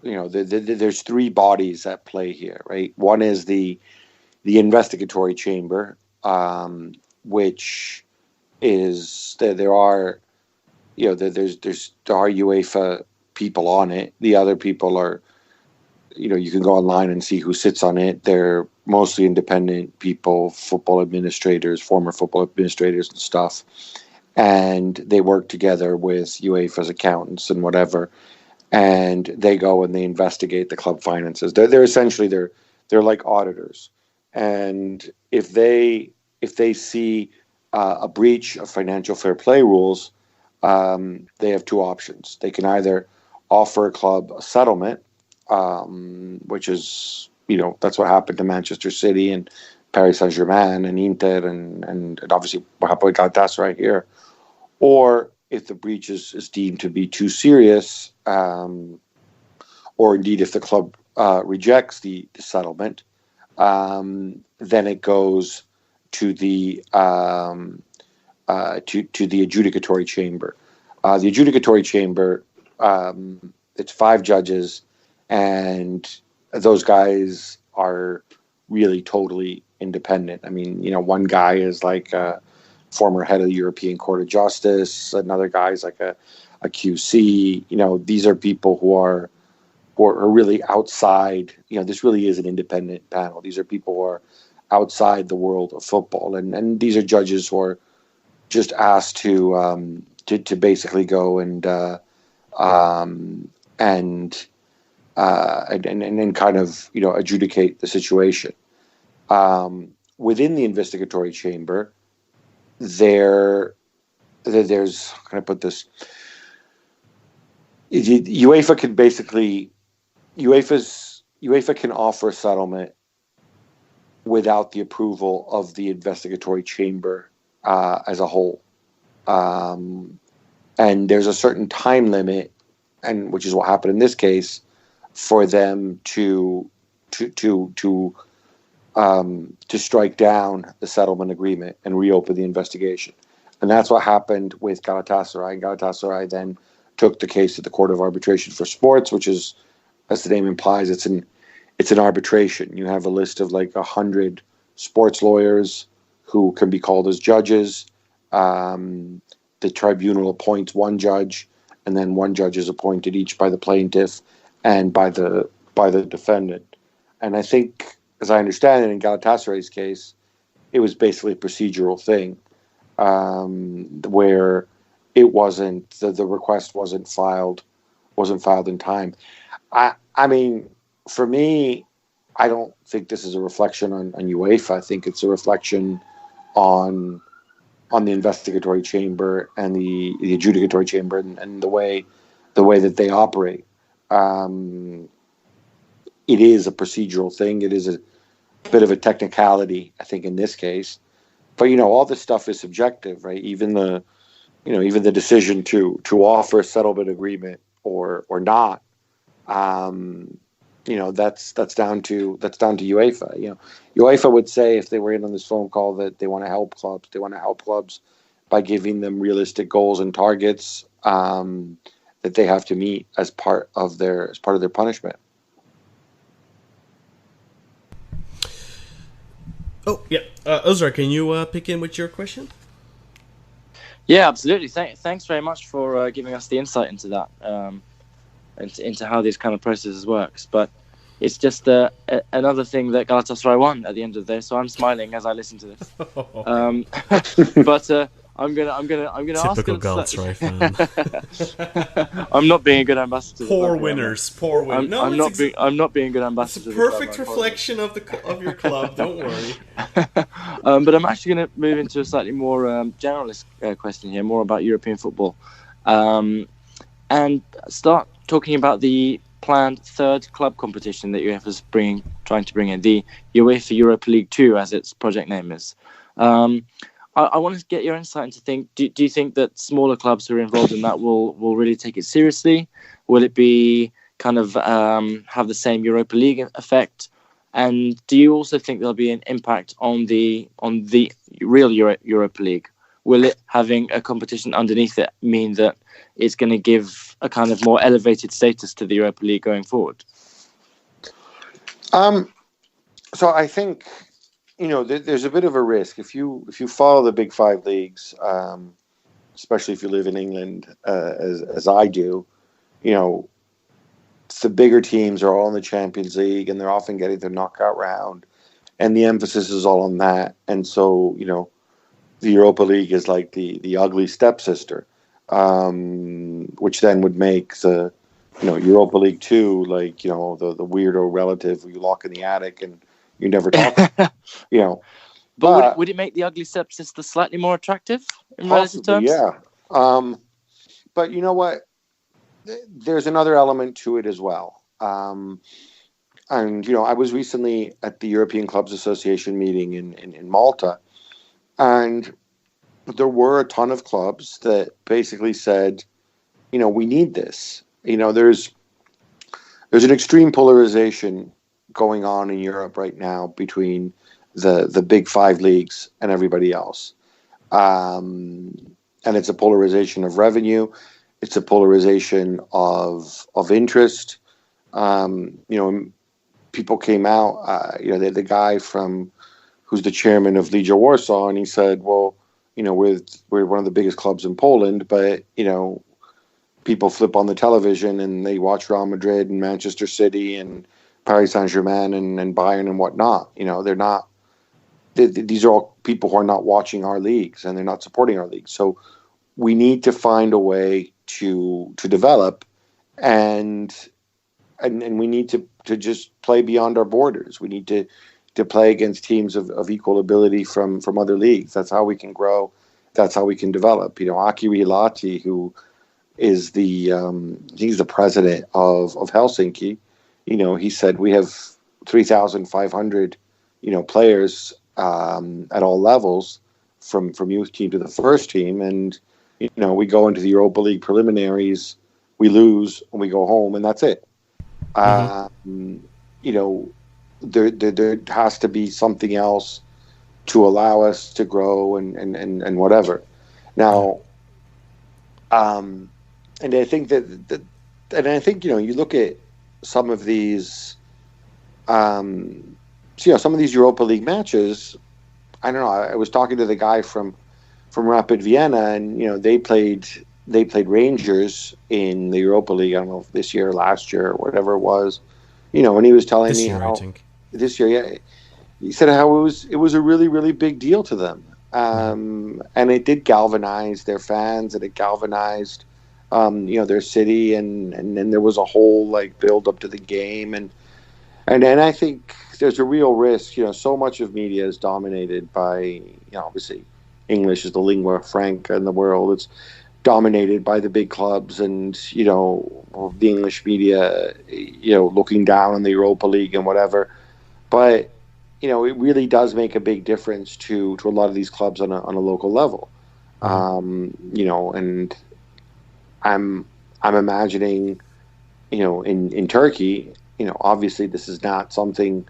there's three bodies at play here, right? One is the investigatory chamber, which is there are UEFA people on it. The other people are, you can go online and see who sits on it. They're mostly independent people, football administrators, former football administrators and stuff. And they work together with UEFA's accountants and whatever. And they go and they investigate the club finances. They're essentially, they're like auditors. And if they see a breach of financial fair play rules, they have two options. They can either offer a club a settlement, which is, that's what happened to Manchester City and Paris Saint-Germain and Inter and obviously what happened with Galatasaray here. Or if the breach is deemed to be too serious, or indeed if the club rejects the settlement, then it goes to the adjudicatory chamber. The adjudicatory chamber, it's 5 judges, and those guys are really totally independent. I mean, one guy is like a former head of the European Court of Justice. Another guy is like a QC. These are people who are really outside. This really is an independent panel. These are people who are outside the world of football, and these are judges who are just asked to basically go and kind of adjudicate the situation. Within the investigatory chamber, there's how can I put this? UEFA can basically UEFA can offer a settlement without the approval of the investigatory chamber as a whole, and there's a certain time limit, and which is what happened in this case, for them to strike down the settlement agreement and reopen the investigation. And that's what happened with Galatasaray. And Galatasaray then took the case to the Court of Arbitration for Sports, which is as the name implies, it's an arbitration. You have a list of like 100 sports lawyers who can be called as judges. The tribunal appoints one judge, and then one judge is appointed each by the plaintiff and by the defendant. And I think, as I understand it, in Galatasaray's case, it was basically a procedural thing, where it wasn't the request wasn't filed in time. I mean, for me, I don't think this is a reflection on UEFA. I think it's a reflection on the investigatory chamber and the adjudicatory chamber and the way that they operate. It is a procedural thing. It is a bit of a technicality, I think, in this case. But all this stuff is subjective, right? Even the decision to offer a settlement agreement or not. That's down to UEFA. UEFA would say, if they were in on this phone call, that they want to help clubs. They want to help clubs by giving them realistic goals and targets that they have to meet as part of their punishment. Oh yeah, Ozra, can you pick in with your question? Yeah, absolutely. Thanks very much for giving us the insight into that, into how these kind of processes works. But it's just another thing that Galatasaray won at the end of the day. So I'm smiling as I listen to this. But I'm gonna ask. Typical Galatasaray fan. I'm not being a good ambassador. Poor winners. I'm not being a good ambassador. It's a perfect reflection of your club. Don't worry. But I'm actually going to move into a slightly more generalist question here, more about European football, and start talking about the planned third club competition that UEFA is trying to bring in, the UEFA Europa League 2, as its project name is. I want to get your insight into do you think that smaller clubs who are involved in that will really take it seriously? Will it be kind of have the same Europa League effect? And do you also think there'll be an impact on the real Europa League? Will it, having a competition underneath it, mean that it's going to give a kind of more elevated status to the Europa League going forward? So I think, there's a bit of a risk if you follow the big five leagues, especially if you live in England, as I do. The bigger teams are all in the Champions League, and they're often getting their knockout round, and the emphasis is all on that. And so, the Europa League is like the ugly stepsister, which then would make the Europa League 2 like the weirdo relative who you lock in the attic and you never talk. But would it make the ugly stepsister slightly more attractive in relative terms? Yeah. But you know what? There's another element to it as well. And I was recently at the European Clubs Association meeting in Malta, and there were a ton of clubs that basically said, we need this. There's an extreme polarization going on in Europe right now between the big five leagues and everybody else. And it's a polarization of revenue. It's a polarization of interest. People came out, the guy who's the chairman of Legia Warsaw, and he said, well, we're one of the biggest clubs in Poland, but, people flip on the television and they watch Real Madrid and Manchester City and Paris Saint-Germain and Bayern and whatnot. These are all people who are not watching our leagues and they're not supporting our leagues. So we need to find a way to develop and we need to just play beyond our borders. We need to play against teams of equal ability from other leagues. That's how we can grow. That's how we can develop. Aki Riihilahti, who is he's the president of Helsinki. He said we have 3,500 players at all levels, from youth team to the first team, and we go into the Europa League preliminaries, we lose, and we go home, and that's it. Mm-hmm. There has to be something else to allow us to grow and whatever. Now, and I think you look at some of these, some of these Europa League matches. I don't know. I was talking to the guy from Rapid Vienna, and they played Rangers in the Europa League. I don't know if this year or last year or whatever it was. And he was telling This me year, how I think. this year, yeah, he said how it was a really, really big deal to them, and it did galvanize their fans, and it galvanized their city, and then there was a whole like build up to the game, and I think there's a real risk. So much of media is dominated by obviously English is the lingua franca in the world. It's dominated by the big clubs, and the English media looking down on the Europa League and whatever. But it really does make a big difference to a lot of these clubs on a local level. And I'm imagining in Turkey, obviously this is not something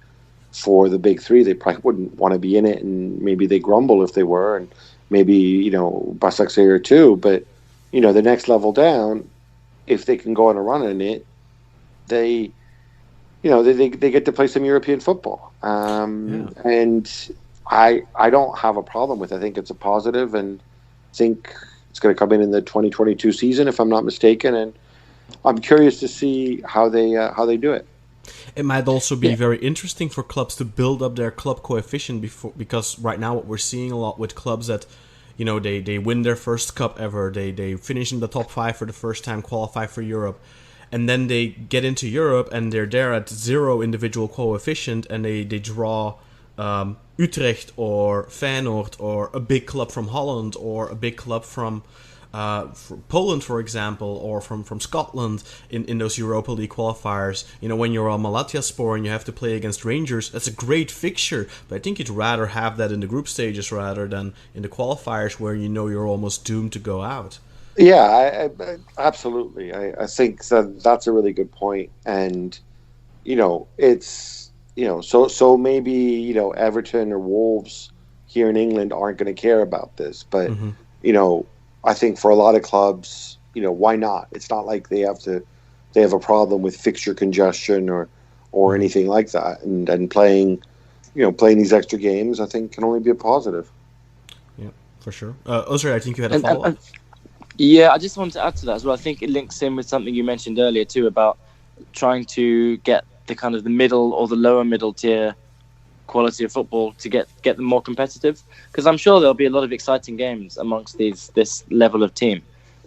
for the big three. They probably wouldn't want to be in it, and maybe they grumble if they were, and maybe Başakşehir too. But the next level down, if they can go on a run in it, they get to play some European football. And I don't have a problem with it. I think it's a positive, and think it's going to come in the 2022 season, if I'm not mistaken. And I'm curious to see how they do it. It might also be very interesting for clubs to build up their club coefficient because right now what we're seeing a lot with clubs that they win their first cup ever, they finish in the top 5 for the first time, qualify for Europe, and then they get into Europe and they're there at 0 individual coefficient, and they draw Utrecht or Feyenoord or a big club from Holland or a big club from Poland, for example, or from Scotland in those Europa League qualifiers. When you're on Malatyaspor and you have to play against Rangers, that's a great fixture, but I think you'd rather have that in the group stages rather than in the qualifiers where you're almost doomed to go out. Yeah, I absolutely. I think that's a really good point. And, it's, so maybe, Everton or Wolves here in England aren't going to care about this. But, I think for a lot of clubs, why not? It's not like they have a problem with fixture congestion or anything like that. And playing these extra games, I think can only be a positive. Yeah, for sure. Ozra, I think you had a follow-up. Yeah, I just wanted to add to that as well. I think it links in with something you mentioned earlier too about trying to get the kind of the middle or the lower middle tier quality of football to get them more competitive. Because I'm sure there'll be a lot of exciting games amongst this level of team.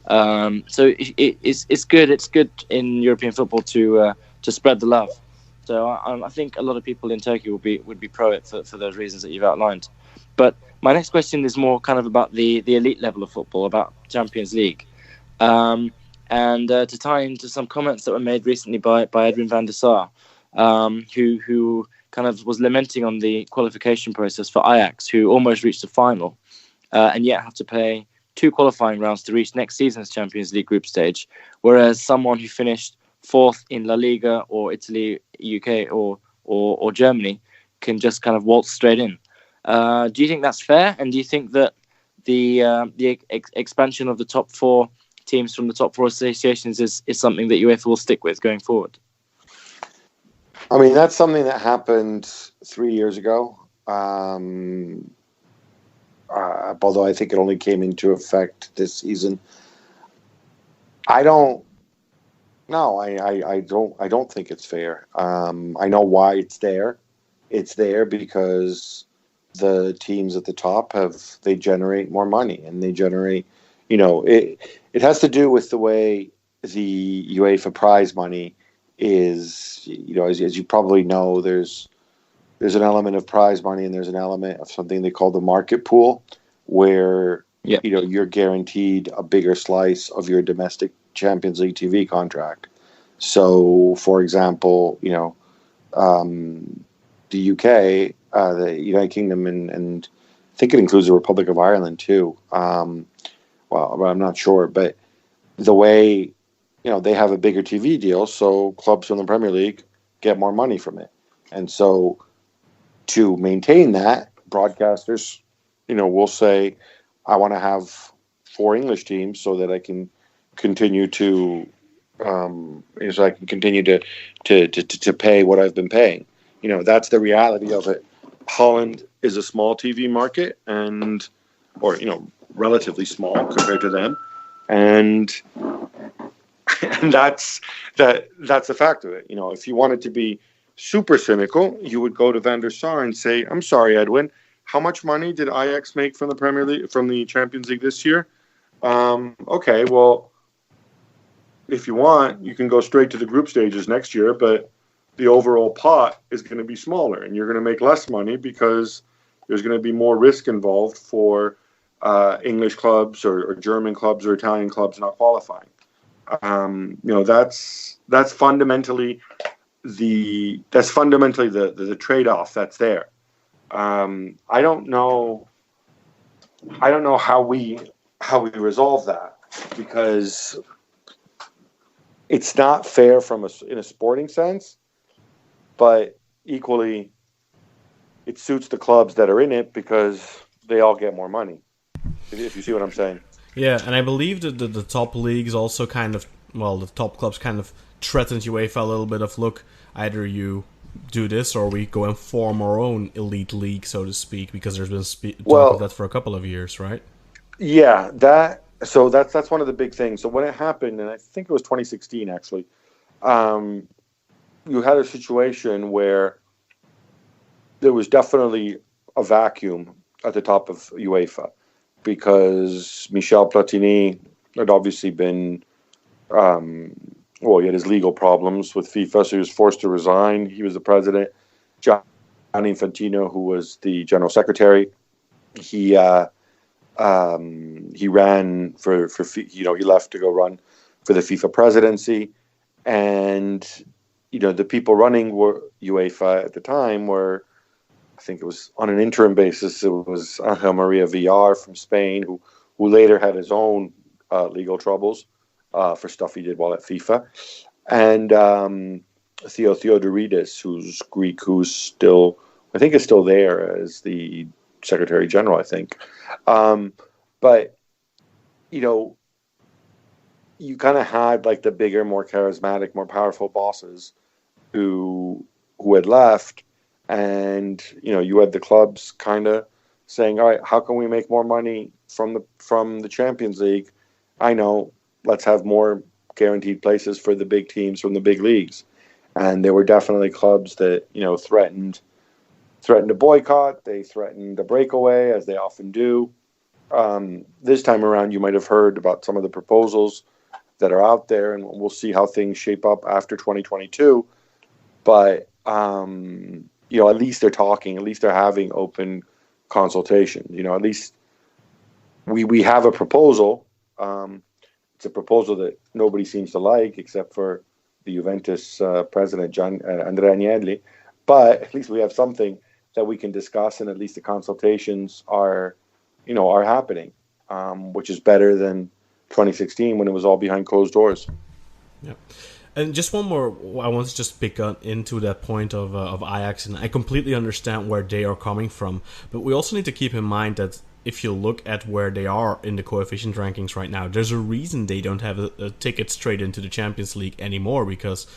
So it's good. It's good in European football to spread the love. So I think a lot of people in Turkey would be pro it for those reasons that you've outlined. But my next question is more kind of about the elite level of football, about Champions League. And to tie into some comments that were made recently by Edwin van der Sar, who kind of was lamenting on the qualification process for Ajax, who almost reached the final, and yet have to play 2 qualifying rounds to reach next season's Champions League group stage, whereas someone who finished 4th in La Liga or Italy, UK or Germany can just kind of waltz straight in. Do you think that's fair? And do you think that the expansion of the top 4 teams from the top 4 associations is something that UEFA will stick with going forward? I mean, that's something that happened 3 years ago. Although I think it only came into effect this season. I don't think it's fair. I know why it's there. It's there because the teams at the top they generate more money, and they generate, it has to do with the way the UEFA prize money is, as you probably know, there's an element of prize money and there's an element of something they call the market pool, where you're guaranteed a bigger slice of your domestic Champions League TV contract. So, for example, the UK, the United Kingdom, and I think it includes the Republic of Ireland too. Well, I'm not sure, but the way, they have a bigger TV deal, so clubs from the Premier League get more money from it. And so to maintain that, broadcasters, will say, I want to have 4 English teams so that I can continue to so I can continue to pay what I've been paying. That's the reality of it. Holland is a small TV market, or relatively small compared to them, and that's the fact of it. If you wanted to be super cynical, you would go to Van der Sar and say, "I'm sorry, Edwin, how much money did Ajax make from the Premier League, from the Champions League this year? Okay, well, if you want, you can go straight to the group stages next year, but the overall pot is going to be smaller, and you're going to make less money because there's going to be more risk involved for English clubs or German clubs or Italian clubs not qualifying." That's fundamentally the trade-off that's there. I don't know how we resolve that, because it's not fair in a sporting sense, but equally it suits the clubs that are in it because they all get more money. If you see what I'm saying. Yeah, and I believe that the top leagues also the top clubs kind of threatened UEFA a little bit of, look, either you do this or we go and form our own elite league, so to speak, because there's been talk of that for a couple of years, right? Yeah, that's one of the big things. So when it happened, and I think it was 2016 actually, you had a situation where there was definitely a vacuum at the top of UEFA, because Michel Platini had obviously been, he had his legal problems with FIFA, so he was forced to resign. He was the president. Gianni Infantino, who was the general secretary, he ran for he left to go run for the FIFA presidency, and the people running UEFA at the time were, I think it was on an interim basis, it was Angel Maria Villar from Spain, who later had his own legal troubles for stuff he did while at FIFA, and Theo Theodoridis, who's Greek, who's still, I think is still there as the Secretary General, I think. But you kind of had like the bigger, more charismatic, more powerful bosses who had left, and you had the clubs kind of saying, all right, how can we make more money from the Champions League? I know, let's have more guaranteed places for the big teams from the big leagues. And there were definitely clubs that threatened to boycott. They threatened a breakaway, as they often do. This time around, you might have heard about some of the proposals that are out there, and we'll see how things shape up after 2022. But at least they're talking. At least they're having open consultation. At least we have a proposal. It's a proposal that nobody seems to like, except for the Juventus president, Andrea Agnelli. But at least we have something that we can discuss, and at least the consultations are happening, which is better than 2016 when it was all behind closed doors. Yeah. And just one more, I want to just pick into that point of Ajax, and I completely understand where they are coming from, but we also need to keep in mind that if you look at where they are in the coefficient rankings right now, there's a reason they don't have a ticket straight into the Champions League anymore, because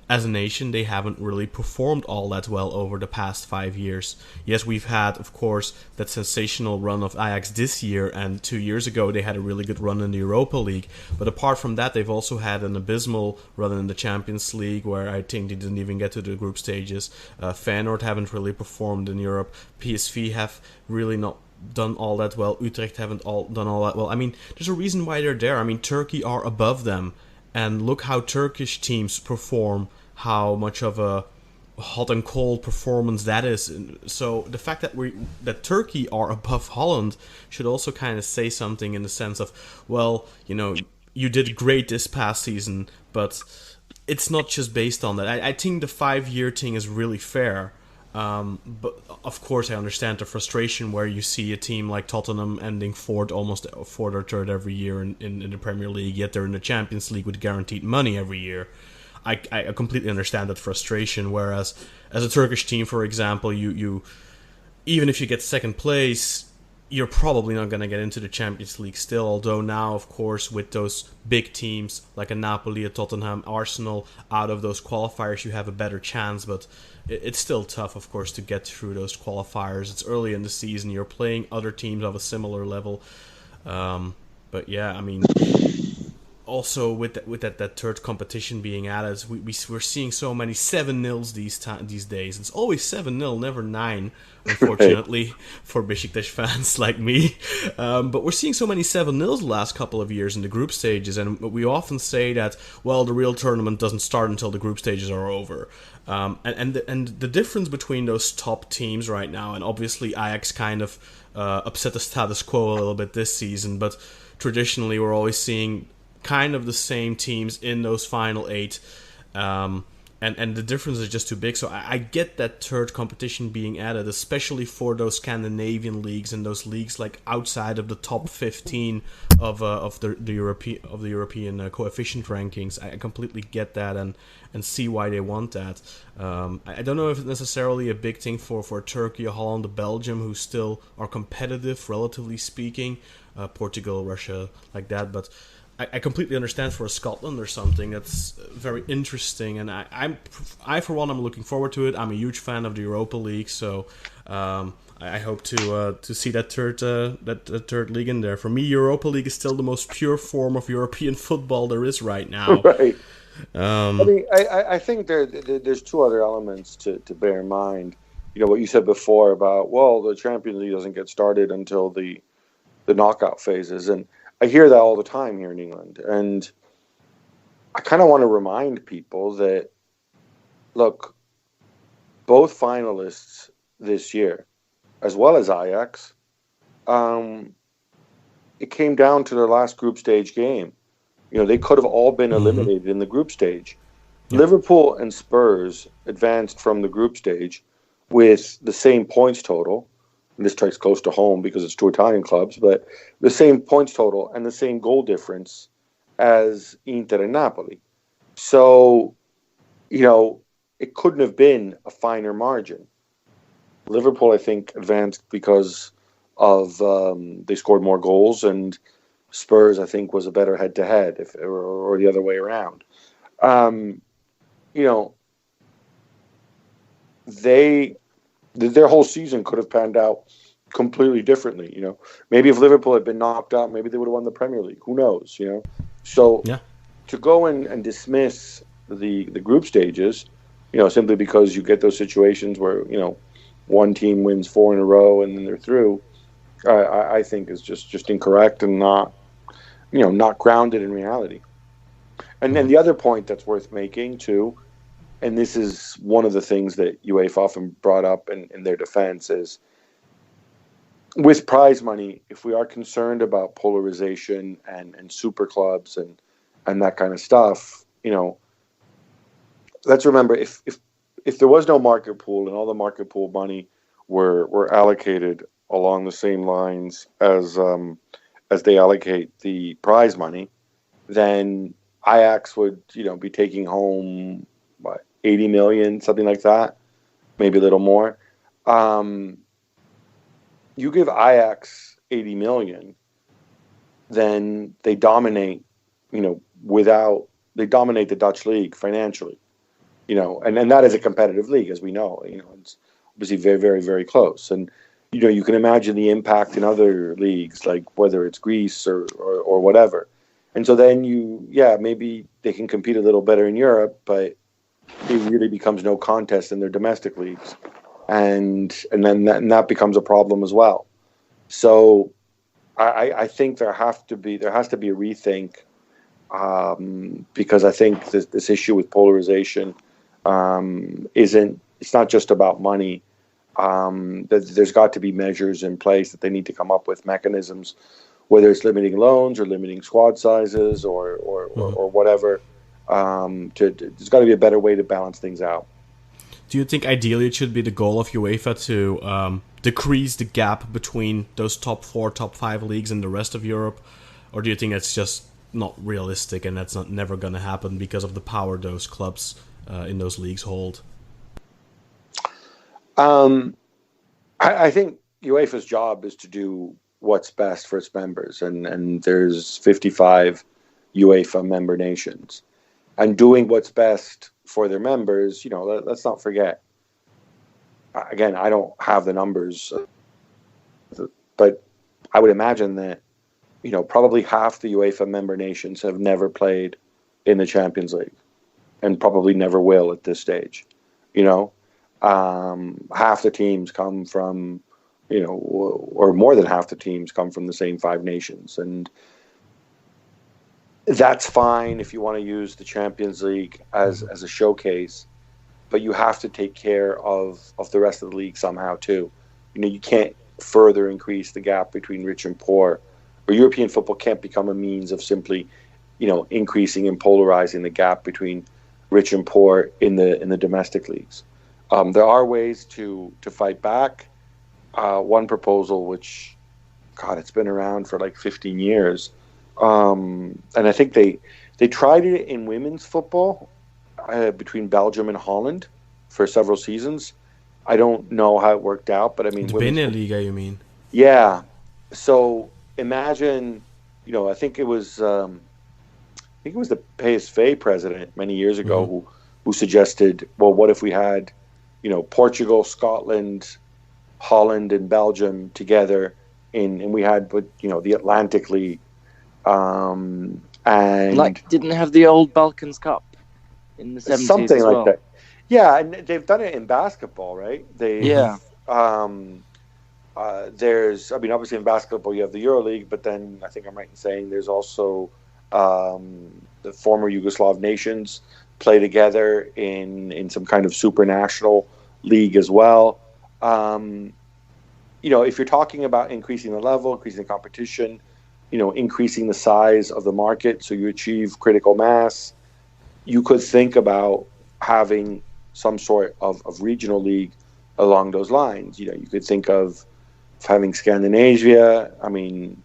as a nation, they haven't really performed all that well over the past 5 years. Yes, we've had, of course, that sensational run of Ajax this year, and 2 years ago they had a really good run in the Europa League. But apart from that, they've also had an abysmal run in the Champions League, where I think they didn't even get to the group stages. Feyenoord haven't really performed in Europe. PSV have really not done all that well. Utrecht haven't done all that well. I mean, there's a reason why they're there. I mean, Turkey are above them. And look how Turkish teams perform, how much of a hot and cold performance that is. So the fact that Turkey are above Holland should also kind of say something, in the sense of, well, you did great this past season, but it's not just based on that. I think the 5-year thing is really fair. But of course, I understand the frustration where you see a team like Tottenham ending almost fourth or third every year in the Premier League, yet they're in the Champions League with guaranteed money every year. I completely understand that frustration. Whereas, as a Turkish team, for example, you even if you get second place, you're probably not going to get into the Champions League still, although now, of course, with those big teams like a Napoli, a Tottenham, Arsenal, out of those qualifiers, you have a better chance, but it's still tough, of course, to get through those qualifiers. It's early in the season, you're playing other teams of a similar level. But yeah, I mean, also with that third competition being added, we're seeing so many 7-0s these days. It's always 7-0, never 9, unfortunately, for Besiktas fans like me. But we're seeing so many 7-0s the last couple of years in the group stages, and we often say that, well, the real tournament doesn't start until the group stages are over. And the difference between those top teams right now, and obviously Ajax kind of upset the status quo a little bit this season, but traditionally we're always seeing kind of the same teams in those final 8, and the difference is just too big. So I get that third competition being added, especially for those Scandinavian leagues and those leagues like outside of the top 15 of the European coefficient rankings. I completely get that and see why they want that. I don't know if it's necessarily a big thing for Turkey, Holland, Belgium, who still are competitive, relatively speaking, Portugal, Russia, like that, but I completely understand for Scotland or something. That's very interesting, and I for one, I'm looking forward to it. I'm a huge fan of the Europa League, so I hope to see that third league in there. For me, Europa League is still the most pure form of European football there is right now. Right. I mean, I think there's two other elements to bear in mind. You know what you said before about, well, the Champions League doesn't get started until the knockout phases, and I hear that all the time here in England, and I kind of want to remind people that, look, both finalists this year, as well as Ajax, it came down to their last group stage game. You know, they could have all been eliminated in the group stage. Yep. Liverpool and Spurs advanced from the group stage with the same points total. And this strikes close to home because it's two Italian clubs, but the same points total and the same goal difference as Inter and Napoli. So, you know, it couldn't have been a finer margin. Liverpool, I think, advanced because of they scored more goals, and Spurs, I think, was a better head-to-head, or the other way around. You know, their whole season could have panned out completely differently. You know, maybe if Liverpool had been knocked out, maybe they would have won the Premier League. Who knows? You know, so to go and dismiss the group stages, you know, simply because you get those situations where, you know, one team wins 4 in a row and then they're through, I think is just incorrect and not grounded in reality. And then the other point that's worth making too, and this is one of the things that UEFA often brought up in their defense, is with prize money, if we are concerned about polarization and super clubs and that kind of stuff, you know, let's remember if there was no market pool and all the market pool money were allocated along the same lines as they allocate the prize money, then Ajax would, you know, be taking home 80 million, something like that, maybe a little more. You give Ajax 80 million, then they dominate, you know, they dominate the Dutch league financially, you know, and that is a competitive league, as we know. You know, it's obviously very, very, very close. And, you know, you can imagine the impact in other leagues, like whether it's Greece or whatever. And so then maybe they can compete a little better in Europe, but it really becomes no contest in their domestic leagues. And then that becomes a problem as well. So I think there has to be a rethink, because I think this issue with polarization it's not just about money. There's got to be measures in place that they need to come up with, mechanisms, whether it's limiting loans or limiting squad sizes or whatever. There's got to be a better way to balance things out. Do you think ideally it should be the goal of UEFA to decrease the gap between those top 4, top 5 leagues and the rest of Europe? Or do you think that's just not realistic and that's never going to happen because of the power those clubs in those leagues hold? I think, UEFA's job is to do what's best for its members, and there's 55 UEFA member nations, and doing what's best for their members. Let's not forget. Again, I don't have the numbers, but I would imagine that probably half the UEFA member nations have never played in the Champions League, and probably never will at this stage. Half the teams come from, or more than half the teams come from the same 5 nations. And that's fine if you want to use the Champions League as a showcase, but you have to take care of the rest of the league somehow too. You can't further increase the gap between rich and poor, or European football can't become a means of simply, increasing and polarizing the gap between rich and poor in the domestic leagues. There are ways to fight back. One proposal, which, God, it's been around for like 15 years, and I think they tried it in women's football between Belgium and Holland for several seasons. I don't know how it worked out, but I mean, the Beneliga, you mean? Yeah. So imagine, I think it was the PSV president many years ago who suggested, well, what if we had, Portugal, Scotland, Holland, and Belgium together and we had, the Atlantic League, and didn't have the old Balkans Cup in the 70s, something as like well. that. Yeah, and they've done it in basketball, right? There's, obviously in basketball you have the EuroLeague, but then I think I'm right in saying there's also the former Yugoslav nations play together in some kind of supranational league as well. If you're talking about increasing the level, increasing the competition, increasing the size of the market so you achieve critical mass, you could think about having some sort of regional league along those lines. You could think of having Scandinavia. I mean,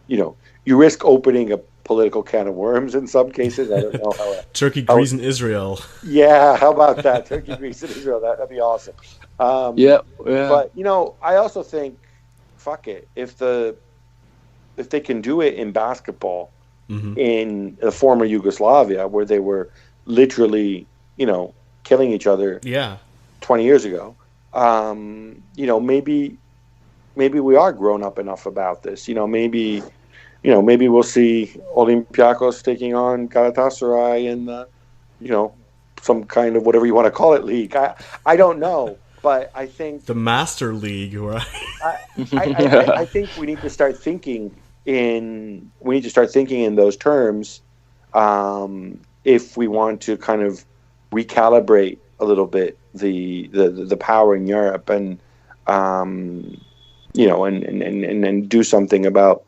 you risk opening a political can of worms in some cases. I don't know how. Turkey, Greece, and Israel. Yeah, how about that? Turkey, Greece, and Israel. That'd be awesome. Yeah. But I also think, fuck it. If they can do it in basketball, in the former Yugoslavia, where they were literally, killing each other 20 years ago, maybe we are grown up enough about this. Maybe we'll see Olympiacos taking on Galatasaray in some kind of whatever you want to call it league. I don't know, but I think the Master League, right? I think we need to start thinking in those terms if we want to kind of recalibrate a little bit the power in Europe and and do something about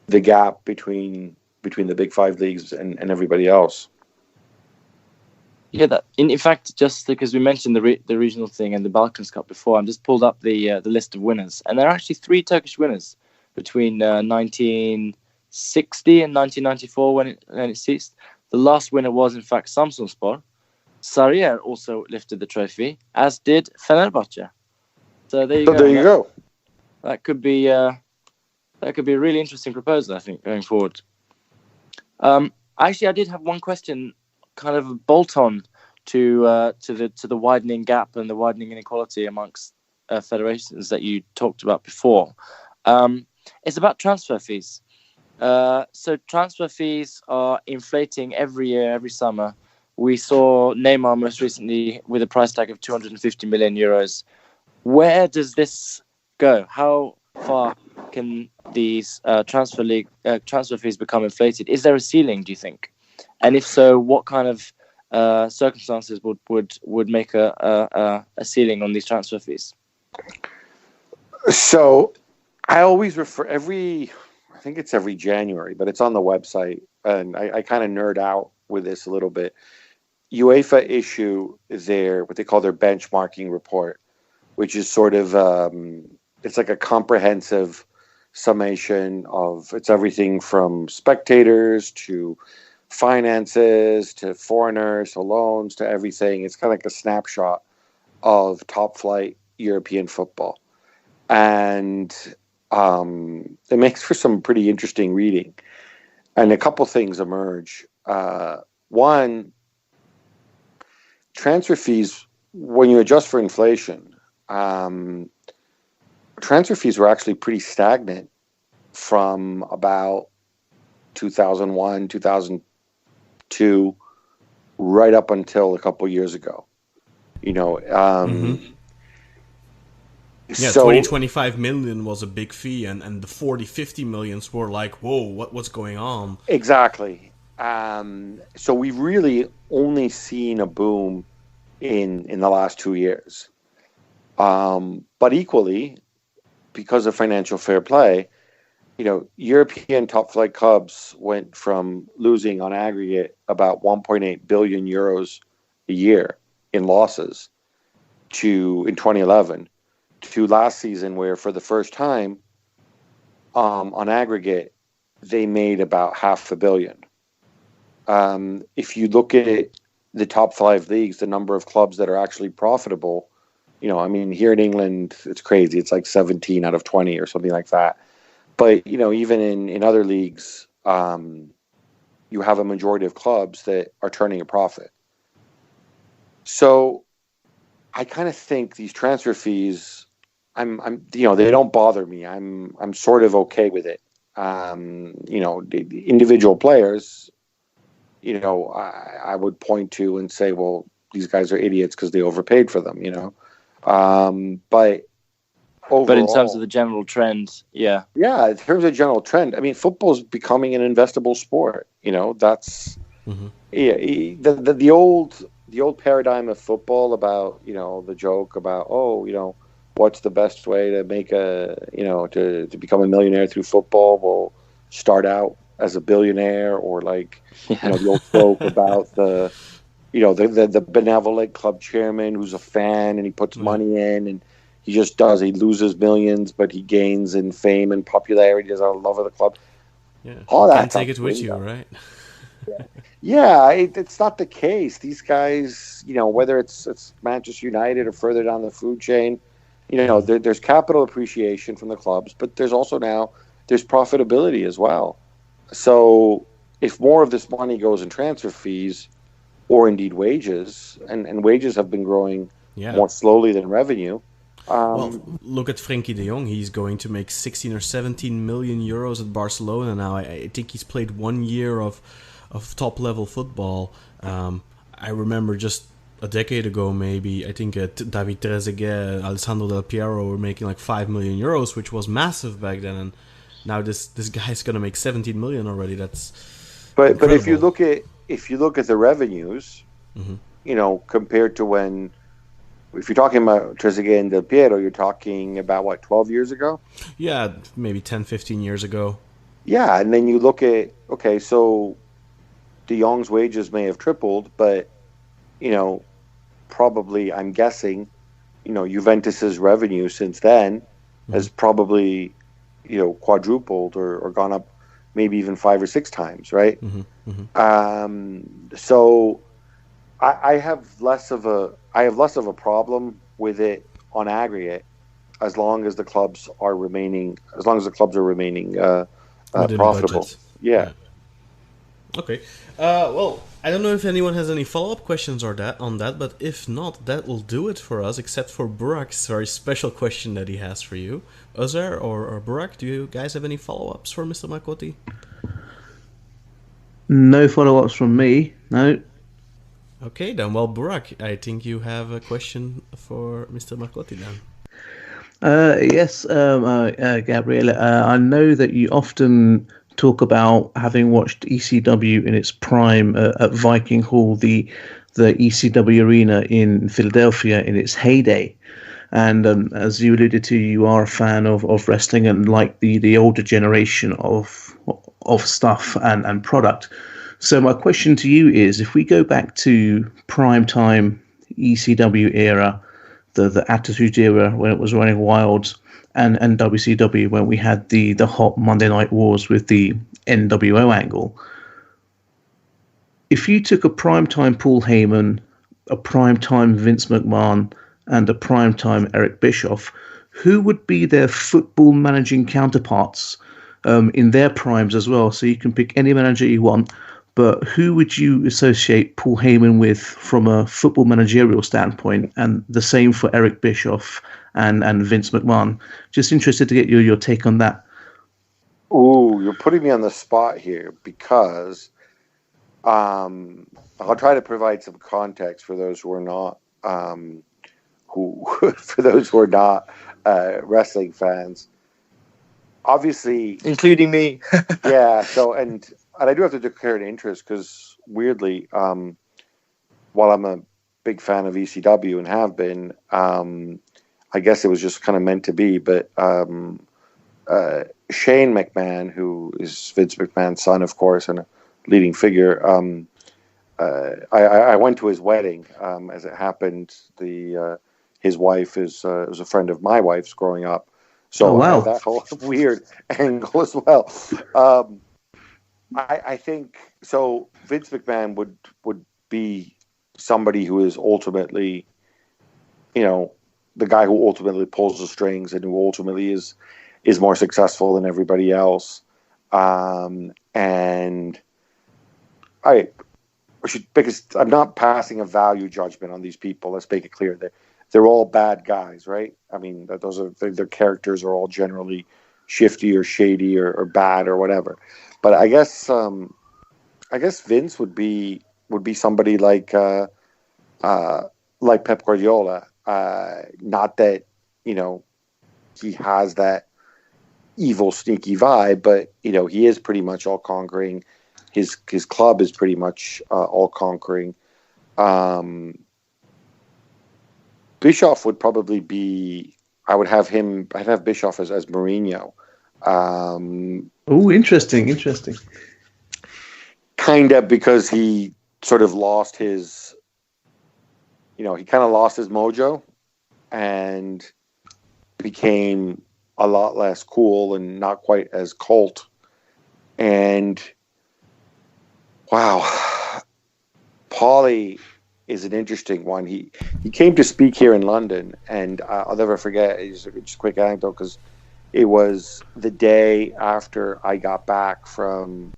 the gap between the big 5 leagues and everybody else. Yeah, that in fact, just because we mentioned the regional thing and the Balkans Cup before, I'm just pulled up the list of winners, and there are actually 3 Turkish winners between 1960 and 1994 when it ceased. The last winner was in fact Samsunspor. Sarıyer also lifted the trophy, as did Fenerbahçe. So there you go. That could be a really interesting proposal, I think, going forward. Actually, I did have one question, kind of a bolt-on to the widening gap and the widening inequality amongst federations that you talked about before. It's about transfer fees. So transfer fees are inflating every year, every summer. We saw Neymar most recently with a price tag of 250 million euros. Where does this go? How far can these transfer fees become inflated? Is there a ceiling, do you think? And if so, what kind of circumstances would make a ceiling on these transfer fees? So I always refer I think it's every January, but it's on the website, and I kind of nerd out with this a little bit. UEFA issue what they call their benchmarking report, which is sort of it's like a comprehensive summation of it's everything from spectators to finances to foreigners to loans to everything. It's kind of like a snapshot of top flight European football. and it makes for some pretty interesting reading. And a couple things emerge. One, transfer fees, when you adjust for inflation, transfer fees were actually pretty stagnant from about 2001, 2002, right up until a couple years ago. Yeah, so 25 million was a big fee, and the 50 millions were like, whoa, what's going on? exactly. So we've really only seen a boom in the last 2 years. But equally, because of financial fair play, European top flight clubs went from losing on aggregate about 1.8 billion euros a year in losses in 2011 to last season, where for the first time on aggregate they made about $500 million. If you look at the top 5 leagues, the number of clubs that are actually profitable, here in England, it's crazy. It's like 17 out of 20 or something like that. But, even in other leagues, you have a majority of clubs that are turning a profit. So I kind of think these transfer fees, they don't bother me. I'm sort of okay with it. The individual players, I would point to and say, well, these guys are idiots because they overpaid for them, But overall, but in terms of the general trend, yeah, in terms of general trend, football's becoming an investable sport. That's the old paradigm of football about the joke about what's the best way to make to become a millionaire through football? Well, start out as a billionaire, or the old joke about the benevolent club chairman who's a fan and he puts money in and he loses millions, but he gains in fame and popularity as a love of the club. Yeah, all you that can't take it with you, right? It's not the case. These guys, whether it's Manchester United or further down the food chain, there's capital appreciation from the clubs, but there's also there's profitability as well. So if more of this money goes in transfer fees, or indeed wages, and wages have been growing more slowly than revenue. Well, look at Frenkie de Jong. He's going to make 16 or 17 million euros at Barcelona now. I think he's played 1 year of top-level football. I remember just a decade ago, maybe, I think David Trezeguet, Alessandro Del Piero were making like 5 million euros, which was massive back then. And now this guy's going to make 17 million already. That's But if you look at the revenues, compared to when, if you're talking about Trezeguet and Del Piero, you're talking about, 12 years ago? Yeah, maybe 10, 15 years ago. Yeah, and then you look at, so de Jong's wages may have tripled, but, probably, I'm guessing, Juventus's revenue since then has probably, quadrupled or gone up maybe even 5 or 6 times, right? So I have less of a problem with it on aggregate, as long as the clubs are remaining profitable. Yeah. Okay. Well, I don't know if anyone has any follow-up questions on that, but if not, that will do it for us, except for Burak's very special question that he has for you. Özer or Burak, do you guys have any follow-ups for Mr. Marcotti? No follow-ups from me, no. Okay, then, well, Burak, I think you have a question for Mr. Marcotti then. Yes, Gabriele, I know that you often talk about having watched ECW in its prime at Viking Hall, the ECW arena in Philadelphia in its heyday. And as you alluded to, you are a fan of wrestling and like the older generation of stuff and product. So my question to you is, if we go back to primetime ECW era, the Attitude Era when it was running wild, and WCW when we had the hot Monday Night Wars with the NWO angle, if you took a primetime Paul Heyman, a primetime Vince McMahon, and a primetime Eric Bischoff, who would be their football managing counterparts in their primes as well? So you can pick any manager you want, but who would you associate Paul Heyman with from a football managerial standpoint? And the same for Eric Bischoff and Vince McMahon. Just interested to get your take on that. Ooh, you're putting me on the spot here because I'll try to provide some context for those who are not wrestling fans. Obviously, including me. Yeah. So and I do have to declare an interest because weirdly, while I'm a big fan of ECW and have been, I guess it was just kind of meant to be. But Shane McMahon, who is Vince McMahon's son, of course, and a leading figure. I went to his wedding. As it happened, his wife was a friend of my wife's growing up, so wow. I have that whole weird angle as well. I think so. Vince McMahon would be somebody who is ultimately, the guy who ultimately pulls the strings and who ultimately is more successful than everybody else. And because I'm not passing a value judgment on these people. Let's make it clear that they're all bad guys, right? I mean, their characters are all generally shifty or shady or bad or whatever. But I guess Vince would be somebody like Pep Guardiola. Not that he has that evil, sneaky vibe, but he is pretty much all conquering. His club is pretty much all conquering. Bischoff would probably be. I'd have Bischoff as Mourinho. Oh, interesting. Kind of because he sort of lost his. He kind of lost his mojo, and became a lot less cool and not quite as cult. And wow, Paulie is an interesting one. He came to speak here in London, and I'll never forget. Just a quick anecdote because it was the day after I got back from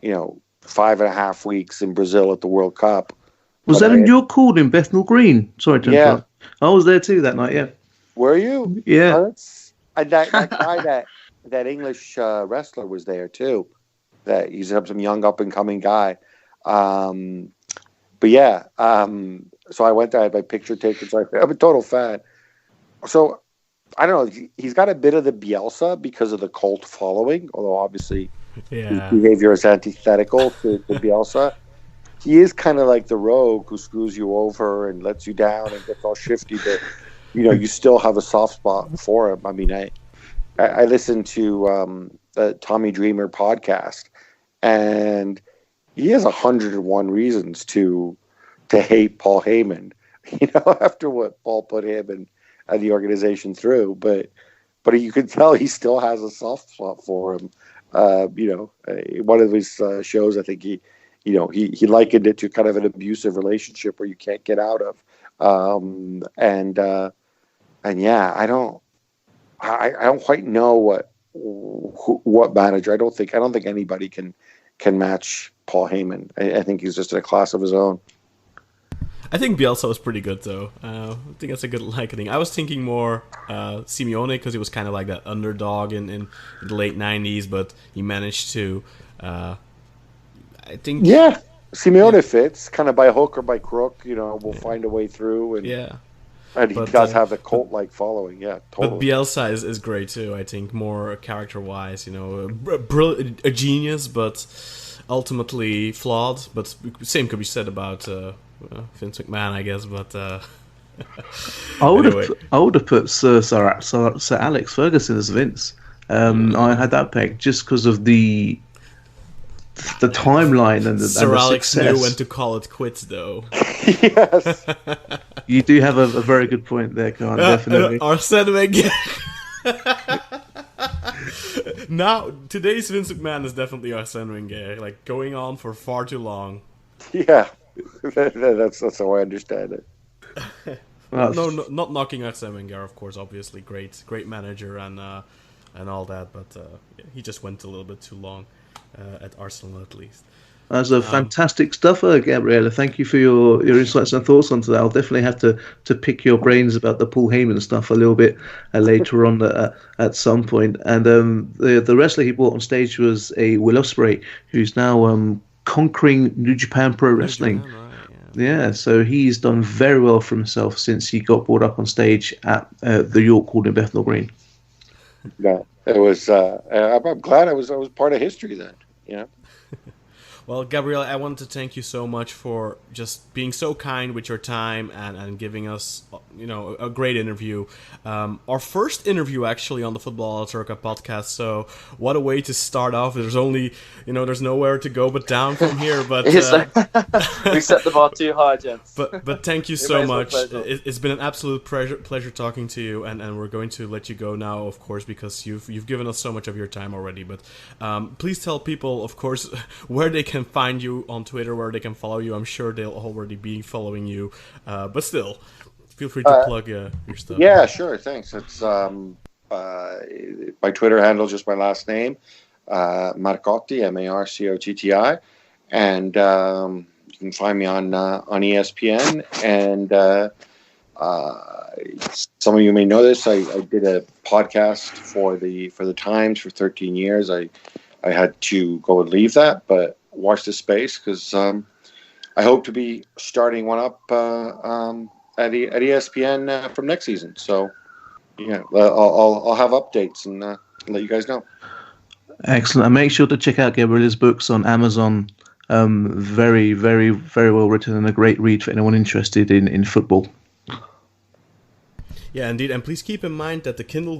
5.5 weeks in Brazil at the World Cup. Was that in your call in Bethnal Green? Sorry to interrupt. I was there too that night. Yeah. Were you? Yeah. And that guy, that English wrestler was there too. That he's some young up and coming guy. But yeah, so I went there. I had my picture taken. So I'm a total fan. So I don't know. He's got a bit of the Bielsa because of the cult following, although obviously his behavior is antithetical to Bielsa. He is kind of like the rogue who screws you over and lets you down and gets all shifty, but you still have a soft spot for him. I mean, I listened to the Tommy Dreamer podcast, and he has 101 reasons to hate Paul Heyman. After what Paul put him and the organization through, but you can tell he still has a soft spot for him. One of his shows, I think he likened it to kind of an abusive relationship where you can't get out of. And yeah, I don't quite know what manager. I don't think anybody can match Paul Heyman. I think he's just in a class of his own. I think Bielsa was pretty good though. I think that's a good likening. I was thinking more Simeone because he was kind of like that underdog in the late 90s, but he managed to. I think. Yeah, Simeone fits kind of by hook or by crook. We'll find a way through. And he does have the cult-like following. Yeah, totally. But Bielsa is great too. I think more character-wise. A genius, but ultimately flawed. But same could be said about Vince McMahon, I guess. But I would have put Sir Alex Ferguson as Vince. I had that pegged just because of the timeline and the Sir Alex success. knew when to call it quits, though. Yes, you do have a very good point there, Khan. Definitely. Arsene Wenger. Now, today's Vince McMahon is definitely Arsene Wenger, like going on for far too long. Yeah, that's how I understand it. not knocking Arsene Wenger, of course. Obviously, great manager and all that, but he just went a little bit too long at Arsenal, at least. That's a fantastic stuff, Gabriele. Thank you for your insights and thoughts onto that. I'll definitely have to pick your brains about the Paul Heyman stuff a little bit later on at some point. And the wrestler he brought on stage was a Will Ospreay, who's now conquering New Japan Pro Wrestling. New Japan, right, yeah. So he's done very well for himself since he got brought up on stage at the York Hall in Bethnal Green. Yeah, it was. I'm glad I was part of history then. Yeah. Well, Gabriele, I want to thank you so much for just being so kind with your time and giving us, a great interview. Our first interview, actually, on the Football Turca podcast. So what a way to start off. There's only, there's nowhere to go but down from here. But we set the bar too high, gents. But thank you so much. It's been an absolute pleasure talking to you, and we're going to let you go now, of course, because you've given us so much of your time already. But please tell people, of course, where they can find you on Twitter, where they can follow you. I'm sure they'll already be following you, but still, feel free to plug your stuff. Yeah, sure. Thanks. It's my Twitter handle, just my last name, Marcotti, Marcotti, and you can find me on ESPN. And some of you may know this. I did a podcast for the Times for 13 years. I had to go and leave that, but watch this space, because I hope to be starting one up at ESPN from next season. So yeah, I'll have updates and let you guys know. Excellent. And make sure to check out Gabriele's books on Amazon. Very, very, very well written and a great read for anyone interested in football. Yeah, indeed, and please keep in mind that the Kindle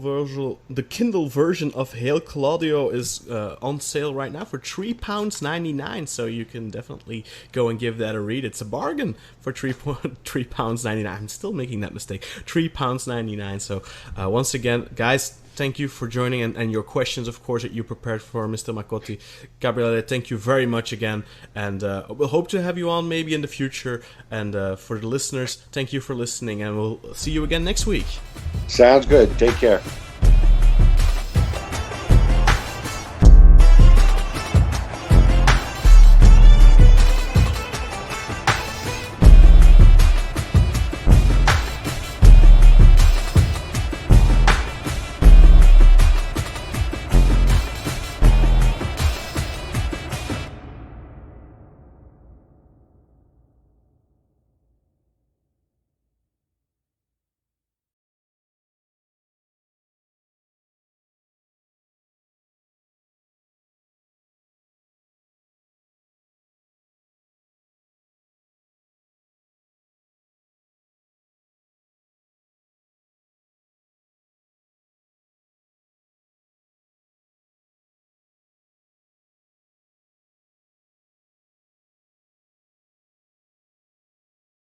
version of Hail Claudio is on sale right now for £3.99. So you can definitely go and give that a read. It's a bargain for £3.99. I'm still making that mistake. £3.99. So once again, guys, thank you for joining and your questions, of course, that you prepared for Mr. Marcotti. Gabriele, thank you very much again, and we'll hope to have you on maybe in the future. And for the listeners, thank you for listening, and we'll see you again next week. Sounds good. Take care.